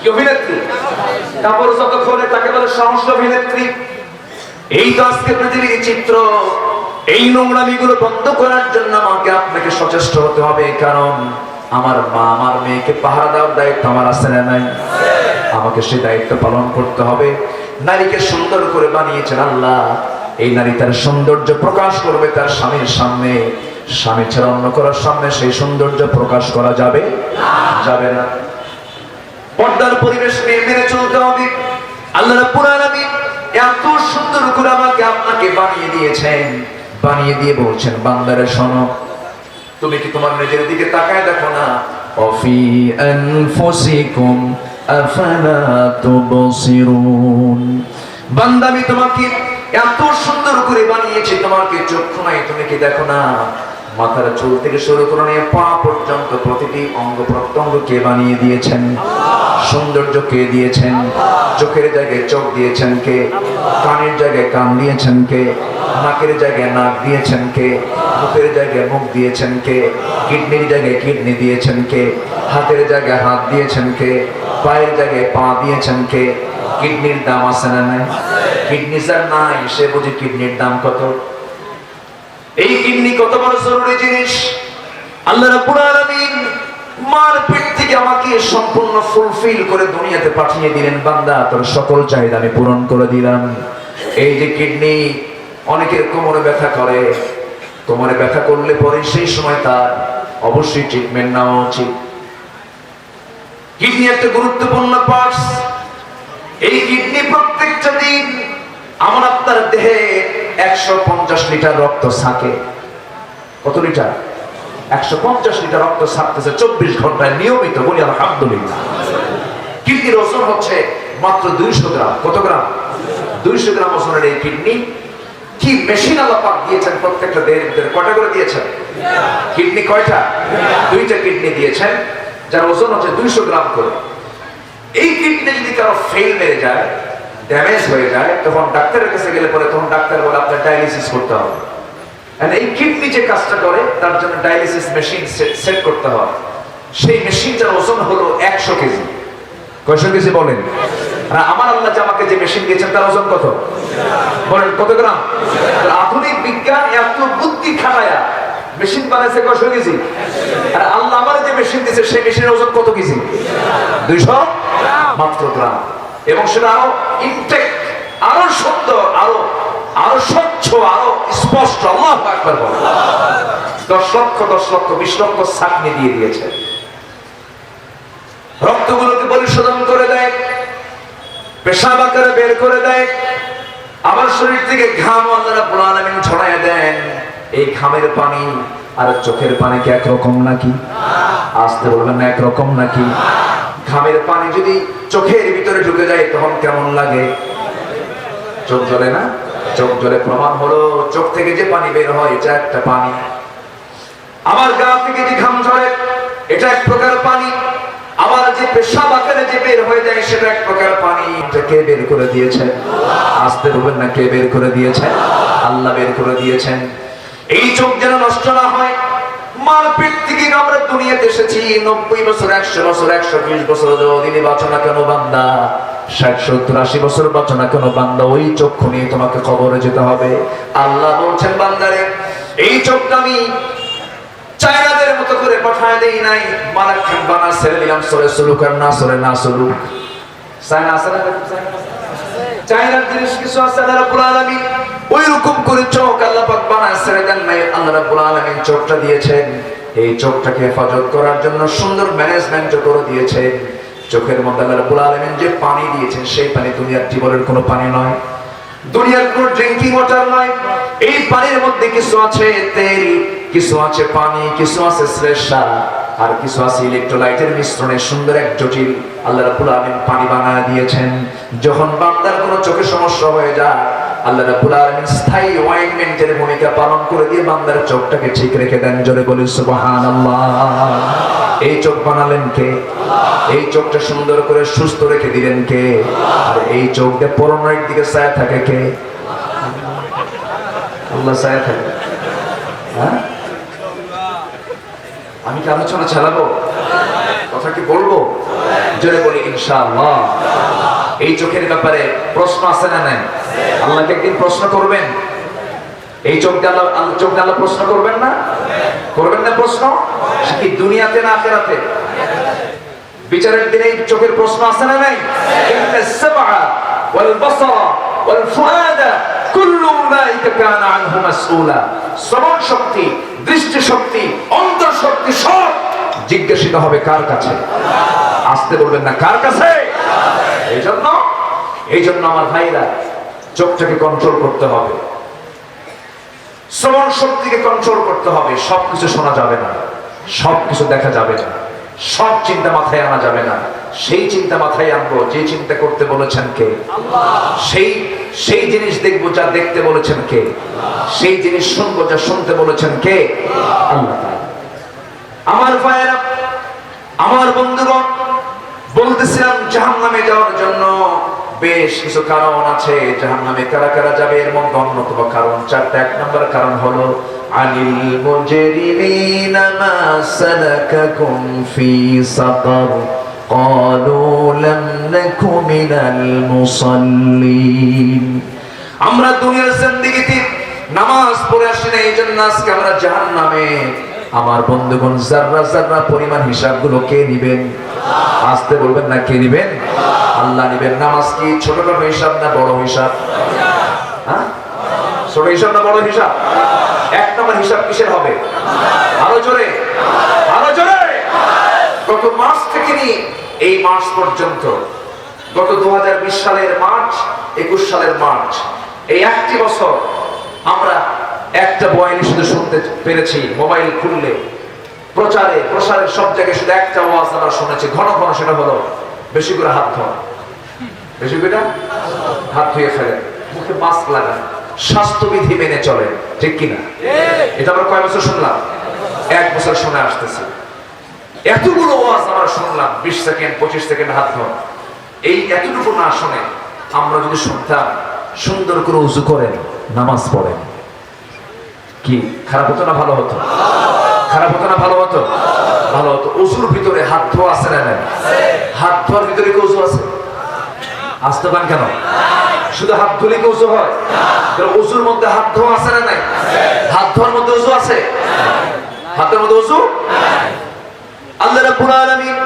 কি অভিনেত্রী? কাপড় যত খোলে তাকে বলে সাহসী অভিনেত্রী। এই তো আজকে পৃথিবীর চিত্র। এই নোংরামিগুলো বন্ধ করার জন্য আমাকে আপনাকে সচেষ্ট হতে হবে। কারণ আমার মা আমার মেয়েকে পাহারা দেওয়ার দায়িত্ব আমার আছে না নাই? আমাকে সেই দায়িত্ব পালন করতে হবে। নারীকে সুন্দর করে বানিয়েছেন আল্লাহ। এই নারী তার সৌন্দর্য প্রকাশ করবে তার স্বামীর সামনে। স্বামী ছাড়া অন্য করার সামনে সেই সৌন্দর্য প্রকাশ করা যাবে যাবে না। পর্দার পরিবেশ নিয়ে মেনে চলতে হবে। আল্লাহ রাব্বুল আলামিন এত সুন্দর করে আমাকে আপনাকে বানিয়ে দিয়েছেন, বানিয়ে দিয়ে বলছেন বান্দারে শোনো, তুমি কি তোমার নিজের দিকে তাকায় দেখো না? অফি আনফুসিকুম আফালা তুবসিরুন। বান্দা আমি তোমাকে এত সুন্দর করে বানিয়েছি, তোমাকে চক্ষু নাই, তুমি কি দেখো না? মাথার চুল থেকে শুরু করে নিয়ে পা পর্যন্ত প্রতিটি অঙ্গ প্রত্যঙ্গ কে বানিয়ে দিয়েছেন? সৌন্দর্য কে দিয়েছেন? চোখের জায়গায় চোখ দিয়েছেন কে? কানের জায়গায় কান দিয়েছেন কে? নাকের জায়গায় নাক দিয়েছেন কে? মুখের জায়গায় মুখ দিয়েছেন কে? কিডনির জায়গায় কিডনি দিয়েছেন কে? হাতের জায়গায় হাত দিয়েছেন কে? পায়ের জায়গায় পা দিয়েছেন কে? কিডনির দাম আছে না নাই? কিডনি যার নাই সে বুঝে কিডনির দাম কত। এই কিডনি কত বড় জরুরি জিনিস। আল্লাহ রাব্বুল আলামিন মার পেট থেকে আমাকে সম্পূর্ণ ফুলফিল করে দুনিয়াতে পাঠিয়ে দিলেন। বান্দা তোর সকল চাহিদা আমি পূরণ করে দিলাম। এই যে কিডনি, অনেকের কোমরে ব্যথা করে, কোমরে ব্যথা করলে পরে সেই সময় তার অবশ্যই ট্রিটমেন্ট নেওয়া উচিত। কিডনি একটা গুরুত্বপূর্ণ পার্টস। এই কিডনি প্রত্যেকটা দিন আমার আপনার দেহে 150 লিটার রক্ত ছাকে। কত লিটার? 150 লিটার রক্ত ছাকতেছে 24 ঘন্টায় নিয়মিত। বলি আলহামদুলিল্লাহ। কিডনির ওজন হচ্ছে মাত্র 200 গ্রাম। কত গ্রাম? 200 গ্রাম ওজনের এই কিডনি। কি মেশিন আল্লাহ পাক দিয়েছেন প্রত্যেকটা দেহের ভিতরে? কয়টা করে দিয়েছেন? কিডনি কয়টা? 2টা কিডনি দিয়েছেন, যার ওজন হচ্ছে 200 গ্রাম করে। এই কিডনি যদি কারো ফেল মেরে যায়, ড্যামেজ হয়ে যায়, তখন ডাক্তারের কাছে গেলে পরে তখন ডাক্তার বলে আপনার ডায়ালিসিস করতে হবে। এই কিডনি যে কাজটা করে তার জন্য ডায়ালিসিস মেশিন সেট করতে হয়। সেই মেশিনটার ওজন হলো 100 কেজি। কয়শো কেজি বলেন? আর আমার আল্লাহ যে আমাকে যে মেশিন দিয়েছেন তার ওজন কত? বলেন কত গ্রাম? আধুনিক বিজ্ঞান এত বুদ্ধি খাটায়া মেশিন বানাইছে কয়শো কেজি। আর আল্লাহ আমার যে মেশিন দিয়েছে সেই মেশিনের ওজন কত কেজি? 200 মাত্র গ্রাম। এবং সেটা আরো ইনটেক, আরো সুন্দর, আরো স্বচ্ছ, আরো স্পষ্ট। আল্লাহু আকবার বলেন। 10 লক্ষ 20 লক্ষ ছাঁকনি দিয়ে দিয়েছে। রক্তগুলোকে পরিশোধন করে দেয়, পেশাব আকারে বের করে দেয়। আমার শরীর থেকে ঘাম আল্লাহ রাব্বুল আলামিন ছড়ায় দেন। এই ঘামের পানি আর চোখের পানি কি একরকম নাকি? আসতে বলবেন না একরকম নাকি? ঘামের পানি যদি চোখের ভিতরে ঢুকে যায় তখন কেমন লাগে? চোখ জ্বলে না? চোখ জলে প্রমাণ হলো চোখ থেকে যে পানি বের হয় এটা একটা পানি। আমার গা থেকে যে ঘাম ঝরে এটা এক প্রকার পানি। আবার যে পেশাব আকারে যে বের হয়ে যায় সেটা এক প্রকার পানি। এটা কে বের করে দিয়েছেন? আসতে বলবেন না, কে বের করে দিয়েছেন? আল্লাহ বের করে দিয়েছেন। এই চোখ যেন নষ্ট না হয়। মার পেট থেকে আমরা দুনিয়াতে এসেছি 90 বছর, 100 বছর, 120 বছর যদি বাঁচো না কেন বান্দা, 60, 70, 80 বছর বাঁচো না কেন বান্দা, ওই চক্ষু নিয়ে তোমাকে কবরে যেতে হবে। আল্লাহ বলছেন বান্দারে এই চোখটা আমি চায়নাদের মতো করে পাঠায় দেই নাই, মালাক্ষণ বানা ছেড়ে দিলাম, সরে সুলুক আর না সরে না সুলুক। চায়না আছে না? চায়নার জিনিস কিছু আছে আল্লাহ রাব্বুল আলামিন ওই রকম করে চোখ আল্লাহ পাক বানায় ছেড়ে দেন নাই। আল্লাহ রাব্বুল আলামিন চোখটা দিয়েছেন এই চোখটাকে হেফাজত করার জন্য, সুন্দর ম্যানেজমেন্ট করে দিয়েছেন। চোখের মধ্যে আল্লাহ রাব্বুল আলামিন যে পানি দিয়েছেন সেই পানি দুনিয়ার টিবলের কোনো পানি নয়, দুনিয়ার কোনো ড্রিঙ্কিং ওয়াটার নয়। এই পানির মধ্যে কিছু আছে তেল, কিছু আছে পানি, কিছু আছে শ্লেষা, আর কিছু আছে ইলেকট্রোলাইটের মিশ্রণে সুন্দর এক জটিল আল্লাহ রাব্বুল আলামিন পানি বানায় দিয়েছেন। যখন বান্দার কোনো চোখের সমস্যা হয়ে যায় আল্লাহ রাব্বুল আলামিন স্থায়ী অয়েন্টমেন্টের ভূমিকা পালন করে দিয়ে বান্দার চোখটাকে ঠিক রেখে দেন। জোরে বলি সুবহানাল্লাহ। এই চোখ বানালেন কে? এই চোখটা সুন্দর করে সুস্থ রেখে দিলেন কে? আর এই চোখ দিয়ে পরনের দিকে ছায়া থাকে কে? আল্লাহ ছায়া থাকে। হ্যাঁ, আমি কি আলোচনা চালাবো? কথা কি বলবো? জোরে বলি ইনশাআল্লাহ। এই চোখের ব্যাপারে প্রশ্ন আছে না নাই? আল্লাহকে একদিন প্রশ্ন করবেন। এই চোখটা আল্লাহ প্রশ্ন করবেন না? করবেন না প্রশ্ন? কি দুনিয়াতে না আখিরাতে? বিচারের দিনে এই চোখের প্রশ্ন আছে না নাই? ইন্নাস সামআ ওয়াল বাসারা ওয়াল ফুআদা কুল্লু উলাইকা কানা আনহু মাসউলা। শ্রবণ শক্তি, দৃষ্টি শক্তি, অন্তর শক্তি সব জিজ্ঞাসিত হবে কার কাছে? আসতে বলবেন না, কার কাছে? এই জন্য আমার ভাইরা চোখটাকে কন্ট্রোল করতে হবে, শ্রবণ শক্তিকে কন্ট্রোল করতে হবে। সবকিছু শোনা যাবে না, সবকিছু দেখা যাবে না, সব চিন্তা মাথায় আনা যাবে না। সেই চিন্তা মাথায় আনবো যে চিন্তা করতে বলেছেন কে? সেই জিনিস দেখবো যা দেখতে বলেছেন কে? সেই জিনিস শুনবো যা শুনতে বলেছেন কে? আল্লাহ। আমার ভাইয়েরা, আমার বন্ধুগণ, বলতেছিলাম জাহান্নামে যাওয়ার জন্য বেশ কিছু কারণ আছে। জাহান্নামে কারা কারা যাবে এর মধ্যে অন্যতম কারণ চারটা। এক নম্বর কারণ হলো আনিল মুজরিমিনা মা সালাকাকুম ফি সাকার ক্বালু লাম নাকু মিনাল মুসাল্লিন। আমরা দুনিয়ার জিন্দেগিতে নামাজ পড়ে আসি না, এইজন্য আজকে আমরা জাহান্নামে। আমার বন্ধুগণ, যাররা যাররা পরিমাণ হিসাবগুলো কে নিবেন? আসতে বলবেন না, কে নিবেন? আল্লাহ নিবেন। নামাজ কি ছোটখাটো হিসাব না বড় হিসাব? হ্যাঁ, ছোট হিসাব না বড় হিসাব? এক নম্বর হিসাব কিসের হবে? আরো জোরে, আরো জোরে। গত মার্চ থেকে নিয়ে এই মার্চ পর্যন্ত, গত 2020 সালের মার্চ, 21 সালের মার্চ, এই একটি বছর আমরা একটা বয়ানি শুধু শুনতে পেরেছি। মোবাইল খুললে প্রসারের সব জায়গায় শুধু একটা ওয়াজ আমরা শুনেছি ঘন ঘন, সেটা হলো বেশি করে হাত ধোয়া, বেশি করে হাত ধুয়ে ফেলে, মুখে মাস্ক লাগান, স্বাস্থ্যবিধি মেনে চলে, ঠিক কিনা? এটা আমরা কয় বছর শুনলাম? 1 বছর শুনে আসতেছি। এতগুলো ওয়াজ আমরা শুনলাম, 20 সেকেন্ড 25 সেকেন্ড হাত ধোয়া। এই এতটুকু না শুনে আমরা যদি শুনতাম সুন্দর করে উযু করেন, নামাজ পড়েন, কি খারাপ হতো না? ভালো হতো। খারাপ হতো না? ভালো হতো। ভালো হতো। উযুর ভিতরে হাত ধোয়া আছে না? হাত ধোয়ার ভিতরে কি উযু আছে? আসতে পান কেন? শুধু হাত ধুলে কি উযু হয়? উযুর মধ্যে হাত ধোয়া আছে না নাই? হাত ধোয়ার মধ্যে উযু আছে? হাতের মধ্যে উযু? আল্লাহ রাব্বুল আলামিন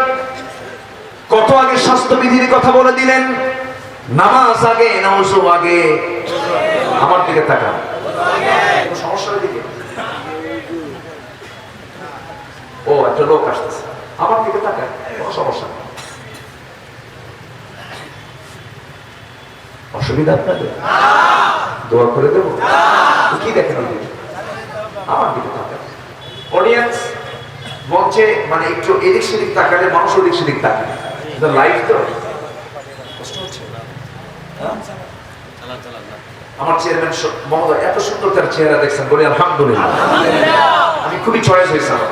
কত আগে স্বাস্থ্যবিধির কথা বলে দিলেন। নামাজ আগে না উযু আগে? আমার দিকে তাকান। সমস্যার দিকে। ও, একটা লোক আসতেছে, আমার দিকে তাকান, কোনো সমস্যা নেই। অসুবিধা আপনাদের? দোয়া করে দেবো? কি দেখেন ওদিকে? আমার দিকে তাকান। অডিয়েন্স মঞ্চে মানে একটু এদিক সেদিক তাকালে মানুষ ওদিক সেদিক তাকায়। লাইভ তো কষ্ট হচ্ছে। আমার চেয়ারম্যান মহোদয় এত সুন্দর তার চেহারা দেখছেন, বলি আলহামদুলিল্লাহ। আমি খুবই চয়েস হয়েছিলাম,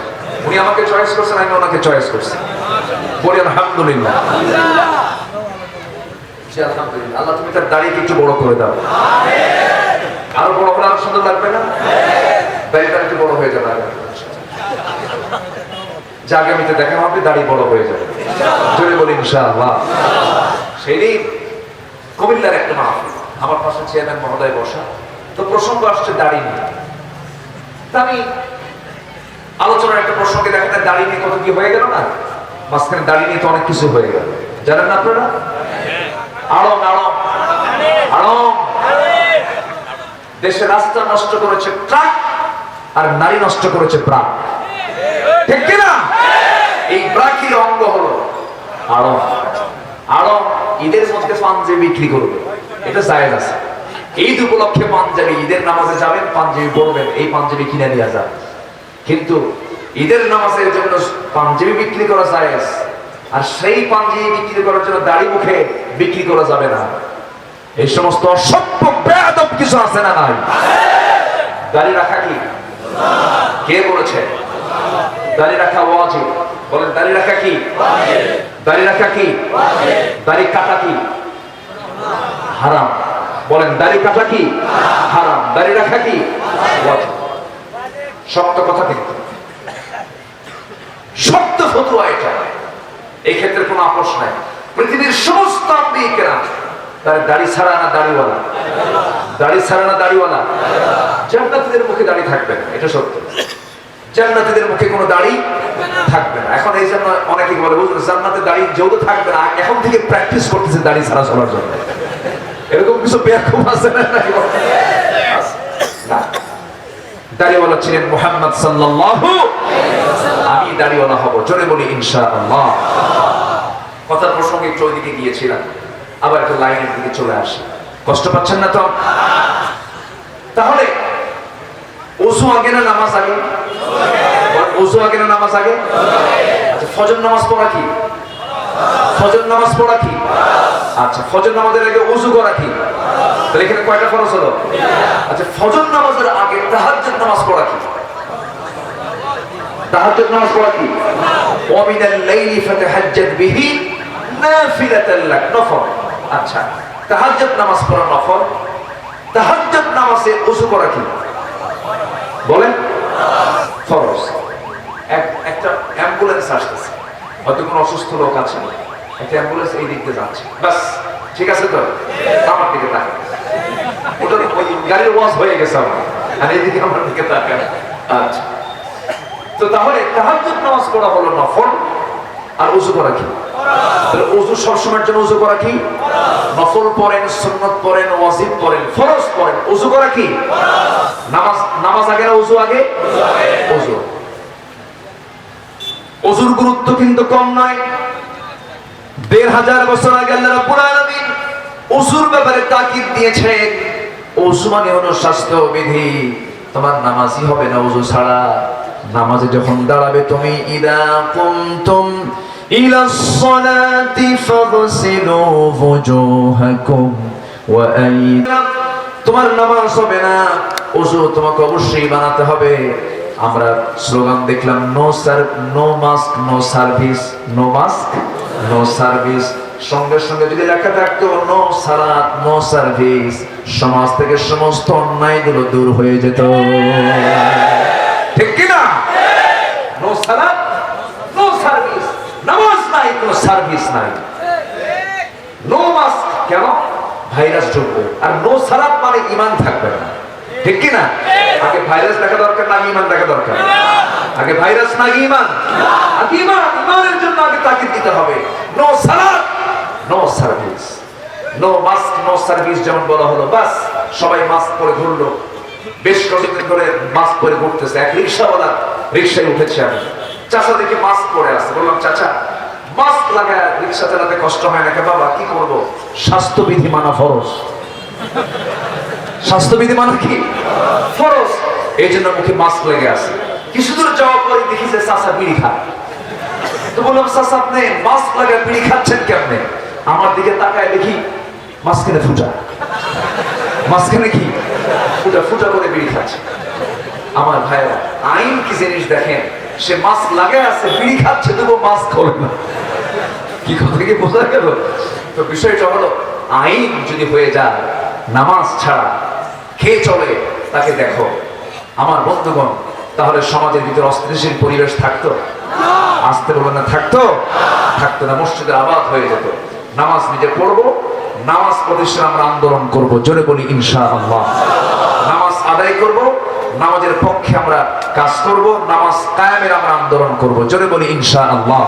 উনি আমাকে চয়েস করছেন, আমি ওনাকে চয়েস করছি, বলি আলহামদুলিল্লাহ। আলহামদুলিল্লাহ। আল্লাহ তুমি তার দাড়িকে একটু বড় করে দাও, আরো বড় হলে আরো সুন্দর লাগবে না? দাড়িটা একটু বড় হয়ে যাবে, যে আগামীতে দেখা হবে দাড়ি বড় হয়ে যাবে, জোরে বলি ইনশাআল্লাহ। সেই দিন কুমিল্লার একটা মাহফিল, আমার পাশে চেয়ারম্যান মহোদয় বসা, তো প্রসঙ্গ আসছে দাড়ি নিয়ে। আমি আলোচনার একটা প্রসঙ্গে দেখেন না, দাড়ি নিয়ে কত কি হয়ে গেল না, মাঝখানে দাড়ি নিয়ে তো অনেক কিছু হয়ে গেল, জানেন না আপনারা? আড়ং আড়ং আড়ং দেশে রাস্তা নষ্ট করেছে ট্রাক, আর নারী নষ্ট করেছে ব্রাক, ঠিক কিনা? এই ব্রাকের অঙ্গ হলো আড়ং। আড়ং ঈদের মধ্যে পাঞ্জাবি বিক্রি করবে, এটা জায়েজ আছে। ঈদ উপলক্ষে পাঞ্জাবি, ঈদের নামাজে যাবেন পাঞ্জাবি পরবেন, এই পাঞ্জাবি কিনে নিয়ে যাবে, কিন্তু ঈদের নামাজের জন্য পাঞ্জাবি বিক্রি করা জায়েজ, আর সেই পাঞ্জাবি বিক্রি করার জন্য দাড়ি মুখে বিক্রি করা যাবে না। এই সমস্ত অসভ্য বেয়াদব কিছু আছে না নাই? দাড়ি রাখা কি? কে বলেছে দাড়ি রাখা ওয়াজিব? বলেন দাড়ি রাখা কি? দাড়ি রাখা কি? দাড়ি কাটা কি? হারাম। বলেন দাড়ি কাটা কি? হারাম। দাড়ি রাখা কি? ওয়াজিব। শক্ত কথা, কিন্তু শক্ত ফতোয়া এটা, এই ক্ষেত্রে কোনো আপোষ নাই। পৃথিবীর সমস্ত আম্বিকেরা তার দাড়ি ছাড়া না দাড়িওয়ালা? দাড়ি ছাড়া না দাড়িওয়ালা? জান্নাতীদের মুখে দাড়ি থাকবে না, এটা সত্য। জান্নাতীদের মুখে কোনো দাড়ি থাকবে না। এখন এই জন্য অনেকে বলে, বুঝলেন, জান্নাতে দাড়ি যেহেতু থাকবে না, এখন থেকে প্র্যাকটিস করতেছে দাড়ি ছাড়া চলার জন্য। এরকম কিছু বেয়াকুব আছে না? দাড়িওয়ালা ছিলেন মুহাম্মদ সাল্লাল্লাহু আলাইহি ওয়াসাল্লাম। আমি দাড়িওয়ালা হব, জোরে বলি ইনশাআল্লাহ। কথার প্রসঙ্গে একটু ওইদিকে গিয়েছিলাম, আবার একটা লাইনের দিকে চলে আসি, কষ্ট পাচ্ছেন না তো? তাহলে ওযু আগে না নামাজ আগে? ওযু আগে না নামাজ আগে? আচ্ছা, ফজর নামাজ পড়া কি? ফজর নামাজ পড়া কি? আচ্ছা, ফজর নামাজের আগে ওযু করা কি? তাহলে এখানে কয়টা ফরজ হলো? আচ্ছা, ফজর নামাজের আগে তাহাজ্জুদ নামাজ পড়া কি? তাহাজ্জুদ নামাজ পড়া কি? ওয়া মিনাল লাইলি ফাতাহাজ্জাদ বিহি নাফিলাতাল লাক, নফল। আচ্ছা, তাহাজ্জুদ নামাজ পড়া নফল। তাহাজ্জুদ নামাজে ওযু করা কি? বলেন ফরজ। একটা অ্যাম্বুলেন্স আসতেছে, হয়তো কোনো অসুস্থ লোক আছে, একটা অ্যাম্বুলেন্স এই দিক দিয়ে যাচ্ছে, বাস ঠিক আছে তো? আমার দিকে তাকান, ওটা ওই গাড়ির ওয়াজ হয়ে গেছে আমার, আর এইদিকে আমার দিকে তাকান। আচ্ছা, তো তাহলে তাহাজ্জুদ নামাজ পড়া হলো নফল, আর ওযু করা কি? তাহলে ওযু সবসময়ের জন্য ওযু করা কি? নফল পড়েন, সুন্নাত পড়েন, ওয়াজিব পড়েন, ফরজ পড়েন, ওযু করা কি? নামাজ। নামাজ আগে না ওযু আগে? ওযু। ওযুর গুরুত্ব কিন্তু কম নয়। ১৫০০ বছর আগে আল্লাহ রাব্বুল আলামিন ওযুর ব্যাপারে তাকিদ দিয়েছেন। ওযু মানে হলো স্বাস্থ্য বিধি। তোমার নামাজই হবে না ওযু ছাড়া। নামাজে যখন দাঁড়াবে তুমি, ইদা কুনতুম ইলাস সালাতি ফাগসিলু ওয়ুজুহাকুম ওয়া আইদাকুম, তোমার নামাজ হবে না, ওযু তোমাকে অবশ্যই বানাতে হবে। আমরা স্লোগান দেখলাম, no mask no service, no mask no service. সঙ্গে সঙ্গে যদি লেখা থাকতো নো সালাত নো সার্ভিস, সমাজ থেকে সমস্ত অন্যায়গুলো দূর হয়ে যেত, ঠিক কিনা? নো সালাত নো সার্ভিস, নামাজ নাই, কোনো সার্ভিস নাই। নো মাস্ক কেন? ভাইরাস ঢুকবে। আর নো সালাত মানে ঈমান থাকবে না, ঠিক কিনা? আগে ভাইরাস দেখা দরকার না ঈমান দেখা দরকার? আগে ভাইরাস না ঈমান? আগে ঈমান। ঈমানের জন্য আগে তাকিদ দিতে হবে। নো সালাত no service, no mask no service যেমন বলা হলো, বাস সবাই মাস্ক পরে ঘুরলো। বেশ কয়েকদিন ধরে মাস্ক পরে ঘুরতেছে। এক রিকশাওয়ালা, রিকশায় উঠেছে আমি, চাচা দেখে মাস্ক পরে আসছে। বললাম, চাচা মাস্ক লাগায় রিকশা চালাতে কষ্ট হয় নাকি? বাবা কি করবো, স্বাস্থ্যবিধি মানা ফরজ। স্বাস্থ্যবিধি মানা কি? ফরজ। এই জন্য মুখে মাস্ক লেগে আছে। কিছু দূর যাওয়ার পরে দেখি যে চাচা বিড়ি খায়। তো বললাম, চাচা আপনি মাস্ক লাগায় বিড়ি খাচ্ছেন কেমনে? আমার দিকে তাকায় দেখি মাস্কের ফুটা। মাঝখানে কি ফুটা ফুটা করে বিড়ি খাচ্ছে। আমার ভাইরা, আইন কি জিনিস দেখেন, সে মাস্ক লাগায় আছে, বিড়ি খাচ্ছে, তবু মাস্ক খোলে না। কি কথা কি বোঝা গেল? তো বিষয়টা হলো, আইন যদি হয়ে যায় নামাজ ছাড়া খেয়ে চলে, তাকে দেখো আমার বন্ধুগণ, তাহলে সমাজের ভিতরে অস্থিতিশীল পরিবেশ থাকতো? আসতে বলবেন না, থাকতো? থাকতো না। মসজিদের আবাদ হয়ে যেত। নামাজ নিজে পড়বো, নামাজ প্রতিষ্ঠান আমরা আন্দোলন করব, জোরে বলি ইনশাআল্লাহ। নামাজ আদায় করব, নামাজের পক্ষে আমরা কাজ করব, নামাজ কায়েমের আমরা আন্দোলন করব, জোরে বলি ইনশাআল্লাহ।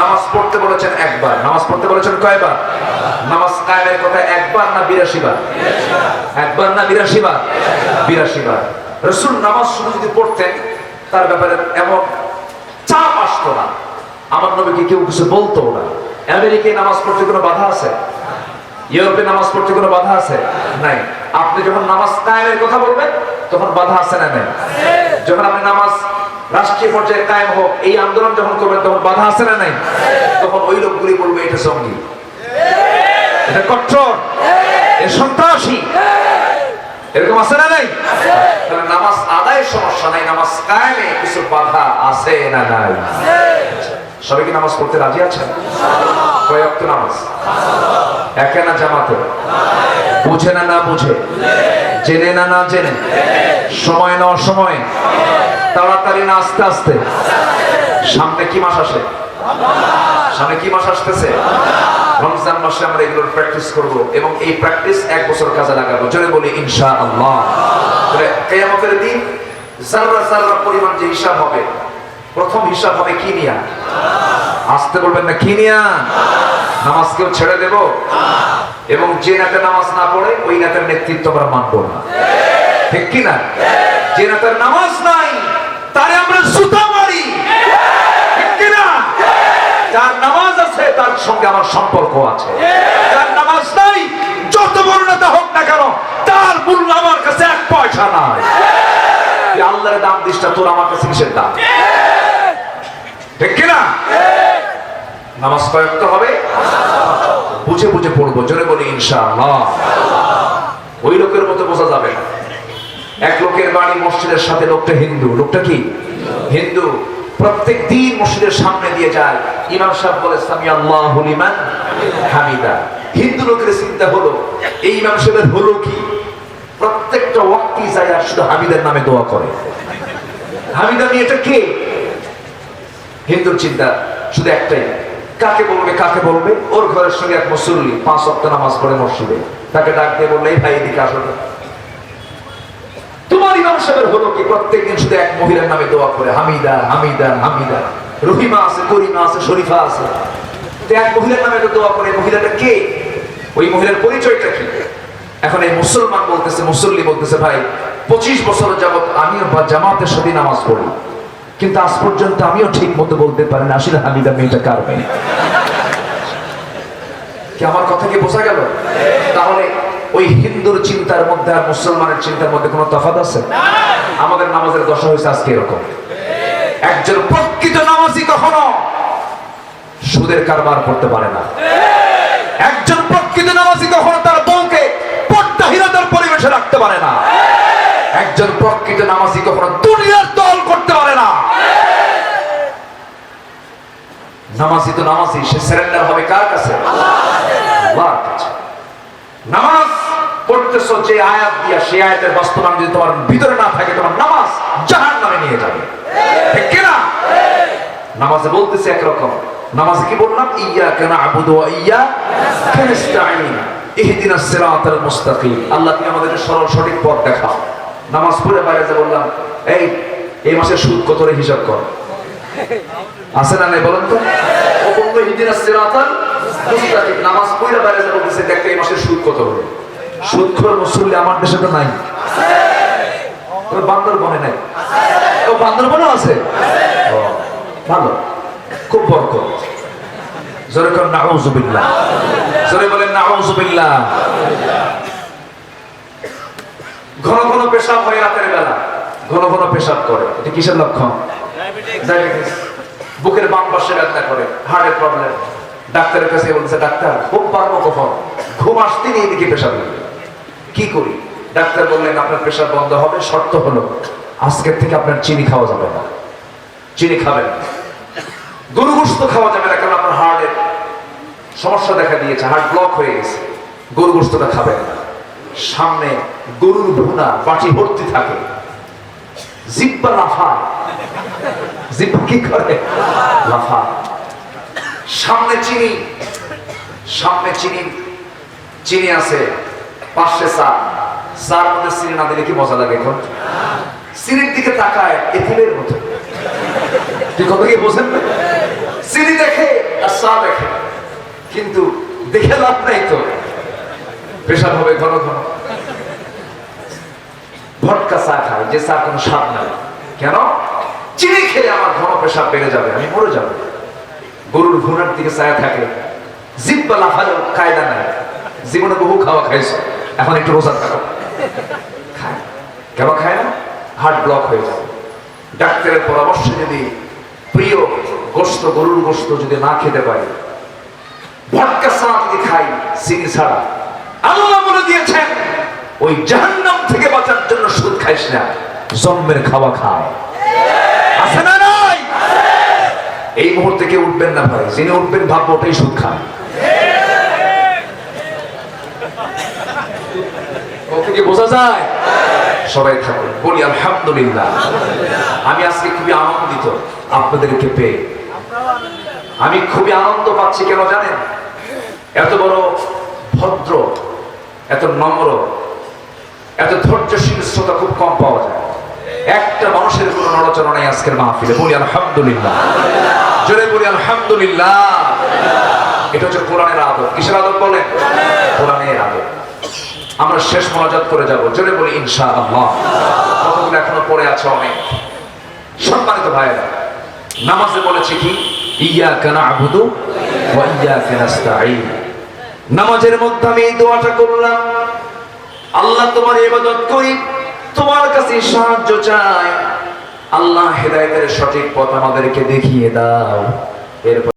নামাজ পড়তে বলেছেন একবার, নামাজ পড়তে বলেছেন কয়বার? নামাজ কায়েমের কথা একবার না 82 বার? একবার না 82 বার? 82 বার। রাসূল নামাজ শুধু যদি পড়তেন, তার ব্যাপারে এমন চাপ আসতো না, আমার নবীকে কেউ কিছু বলতো না। আমেরিকায় নামাজ পড়তে কোনো বাধা আছে? ইউরোপে নামাজ পড়তে কোনো বাধা আছে? নাই। আপনি যখন নামাজ কায়েমের কথা বলবেন, তখন বাধা আছে না নাই? যখন আপনি নামাজ রাষ্ট্রীয় পর্যায়ে কায়েম হোক, এই আন্দোলন যখন করবেন, তখন বাধা আছে না নাই? তখন ওই লোকগুলি বলবে এটা জঙ্গি, এটা কট্টর, এটা সন্ত্রাসী, এরকম আছে না নাই? তাহলে নামাজ আদায়ের সমস্যা নাই, নামাজ কায়েমে কিছু বাধা আছে না নাই? সবাই কি নামাজ পড়তে রাজি আছেন? কয় ওয়াক্ত নামাজ? একা না জামাতে? বুঝে না না বুঝে? জেনে না না জেনে? সময় না অসময়ে? তাড়াতাড়ি না আস্তে আস্তে? সামনে কি মাস আসে? সামনে কি মাস আসতেছে? রমজান মাসে আমরা এগুলোর প্র্যাকটিস করব, এবং এই প্র্যাকটিস 1 বছর কাজে লাগাবো, জোরে বলি ইনশাআল্লাহ। তাহলে কিয়ামতের দিন যারা যারা পরিমাণ যে হিসাব হবে, প্রথম হিসাব হবে কি নিয়া? আসতে বলবেন না, কি নিয়া? নামাজ কেউ ছেড়ে দেব? এবং যে নেতা নামাজ না পড়ে, ওই নেতার নেতৃত্ব আমরা মানবো না, ঠিক কি না? যে নেতার নামাজ নাই, তারে আমরা জুতা মারি, ঠিক কি না? যার নামাজ আছে, তার সঙ্গে আমার সম্পর্ক আছে। যার নামাজ নাই, যত বড় নেতা হোক না কেন, তার মূল্য আমার কাছে 1 পয়সা নাই। আল্লাহর দাম দিস না, তোর আমার কাছে কিসের দাম? ঠিক কিনা? নামাজ কয়েক হবে, বুঝে বুঝে পড়বো, জোরে বলি ইনশাআল্লাহ। ওই লোকের মতো বোঝা যাবে না। এক লোকের বাড়ি মসজিদের সাথে, লোকটা হিন্দু। লোকটা কি? হিন্দু। প্রত্যেক দিন মসজিদের সামনে দিয়ে যায়, ইমাম সাহেব বলে সামি আল্লাহু লিমান হামিদা। হিন্দু লোকের চিন্তা হলো, এই ইমাম সাহেবের হলো কি? প্রত্যেকটা ওয়াক্তি যায় আর শুধু হামিদের নামে দোয়া করে। হামিদা মেয়েটা কে? হিন্দুর চিন্তা শুধু একটাই, কাকে বলবে কাকে বলবে। ওর ঘরের সঙ্গে এক মুসল্লি 5 ওয়াক্ত নামাজ পড়ে মসজিদে, তাকে ডাক দিয়ে বললে, এই ভাই এদিকে আসো। তোমার ইমাম সাহেবের হলো কি? প্রত্যেকদিন শুধু এক মহিলার নামে দোয়া করে, হামিদা হামিদা হামিদা। রহিমা আছে, করিমা আছে, শরীফা আছে, এক মহিলার নামে দোয়া করে। মহিলাটা কে? ওই মহিলার পরিচয়টা কি? এখন এই মুসলমান বলতেছে, মুসল্লি বলতেছে, ভাই 25 বছর যাবত আমিও জামাতের সাথে নামাজ পড়ি, কিন্তু আজ পর্যন্ত আমিও ঠিক মতো বলতে পারি না আসলে হামিদা মেয়েটা কার মেয়ে। কি আমার কথা কি বোঝা গেল? তাহলে ওই হিন্দুর চিন্তার মধ্যে আর মুসলমানের চিন্তার মধ্যে কোনো তফাৎ আছে? আমাদের নামাজের দশা হয়েছে আজকে এরকম। একজন প্রকৃত নামাজি কখনো সুদের কারবার করতে পারে না। একজন প্রকৃত নামাজি কখনো তার বউকে পর্দাহীনতার পরিবেশে রাখতে পারে না। একজন প্রকৃত নামাজি কখনো দুনিয়ার দল করতে পারে না। নামাজি তো নামাজি, সে সারেন্ডার হবে কার কাছে? আল্লাহর কাছে। নামাজ পড়তেছো যে আয়াত দিয়া, সেই আয়াতের বাস্তবায়ন যদি তোমার ভিতরে না থাকে, তোমার নামাজ জাহান্নামে নিয়ে যাবে, ঠিক কি না? নামাজে বলতেছে একরকম, নামাজে কি বললাম? ইয়্যাকা না'বুদু ওয়া ইয়্যাকা নাস্তাঈন ইহদিনাস সিরাতাল মুস্তাকিম। আল্লাহ তুমি আমাদেরকে সরল সঠিক পথ দেখাও। নামাজ পড়ে বাইরে যে বললাম, এই মাসের সুদ কত রে হিসাব কর, আছে না নাই বলেন তো? ও বলল ইহদিনাস সিরাতাল মুস্তাকিম। নামাজ পড়ে বাইরে যে বলতেছে, দেখ এই মাসের সুদ কত হলো। সুদখোর মুসল্লি আমার দেশে তো নাই, বান্দরবনে নাই। ও বান্দরবনে আছে, ভালো, খুব বরকত। জোরে করেন নাউযুবিল্লাহ, জোরে বলেন নাউযুবিল্লাহ। ঘন ঘন পেশাব হয় রাতের বেলা, ঘন ঘন পেশাব করে, এটা কিসের লক্ষণ? ডায়াবেটিস। বুকের বাম পাশে ব্যথা করে, হার্টের প্রবলেম। ডাক্তারের কাছে বলছে, ডাক্তার খুব পারবো কখন? ঘুম আসতেই এদিকে পেশাব লাগে। কি করি? ডাক্তার বললেন আপনার প্রেশার বন্ধ হবে, শর্ত হলো আজকের থেকে আপনার চিনি খাওয়া যাবে না, চিনি খাবেন না, গরু গোশত খাওয়া যাবে না, কারণ আপনার হার্টের সমস্যা দেখা দিয়েছে, হার্ট ব্লক হয়ে গেছে, গরু গোশতটা খাবেন না। সামনে গরুর ভুনা বাটি ভর্তি থাকে, জিব্বা লাফায়, জিব্বা কি করে? লাফায়। সামনে চিনি, সামনে চিনি, চিনি আছে, পাশে চা, চার মধ্যে চিনি না দিলে কি মজা লাগে? এখন চিনির দিকে তাকায় এতিমের মতো, কি কথা কি বোঝেন না? চিনি দেখে আর চা দেখে, কিন্তু দেখে লাভ নাই তো, প্রেশার হবে ঘন ঘন। ভটকা চা খায়, যে চা কোনো স্বাদ নাই, কেন? চিনি খেলে আমার ঘন প্রেশার বেড়ে যাবে, আমি মরে যাবো। গরুর ভুনার দিকে চায়া থাকে, জিব্বা লাফালেও কায়দা নাই, জীবনে বহু খাওয়া খাইছো, এখন একটু রোজা থাকো, খায়। কেন খায় না? হার্ট ব্লক হয়ে যাবে। ডাক্তারের পরামর্শে যদি প্রিয় গোশত, গরুর গোশত যদি না খেতে পারি, ভটকা চা যদি খাই চিনি ছাড়া, আল্লাহ বলে দিয়েছেন ওই জাহান্নাম থেকে বাঁচার জন্য সুদ খাইস না, জন্মের খাওয়া খায়। আছে না নাই? এই মুহূর্তে কেউ উঠবেন না ভাই, যিনি উঠবেন ভাববো ওটাই সুদ খায়। কি বোঝা যায়? সবাই থাকুন, বলি আলহামদুলিল্লাহ। আমি আজকে খুবই আনন্দিত আপনাদেরকে পেয়ে, আমি খুবই আনন্দ পাচ্ছি। কেন জানেন? এত বড় ভদ্র, এত নম্র, এত ধৈর্যশীল শ্রোতা খুব কম পাওয়া যায়। একটা মানুষের কোনো নড়াচড়া নেই আজকের মাহফিলে, বলি আলহামদুলিল্লাহ, জোরে বলি আলহামদুলিল্লাহ। এটা হচ্ছে কোরআনের আদব। কিসের আদব বলেন? কোরআনের আদব। আমরা শেষ মোনাজাত করে যাব, জোরে বলি ইনশাআল্লাহ। কতগুলো এখনো পড়ে আছে অনেক। সম্মানিত ভাইয়েরা, নামাজে বলেছে কি? ইয়াকা না'বুদু ওয়া ইয়াকা নাস্তাঈন। নামাজের মধ্যে আমি এই দোয়াটা করলাম, আল্লাহ তোমার ইবাদত করি, তোমার কাছে সাহায্য চাই, আল্লাহ হেদায়েতের সঠিক পথ আমাদেরকে দেখিয়ে দাও। এরপর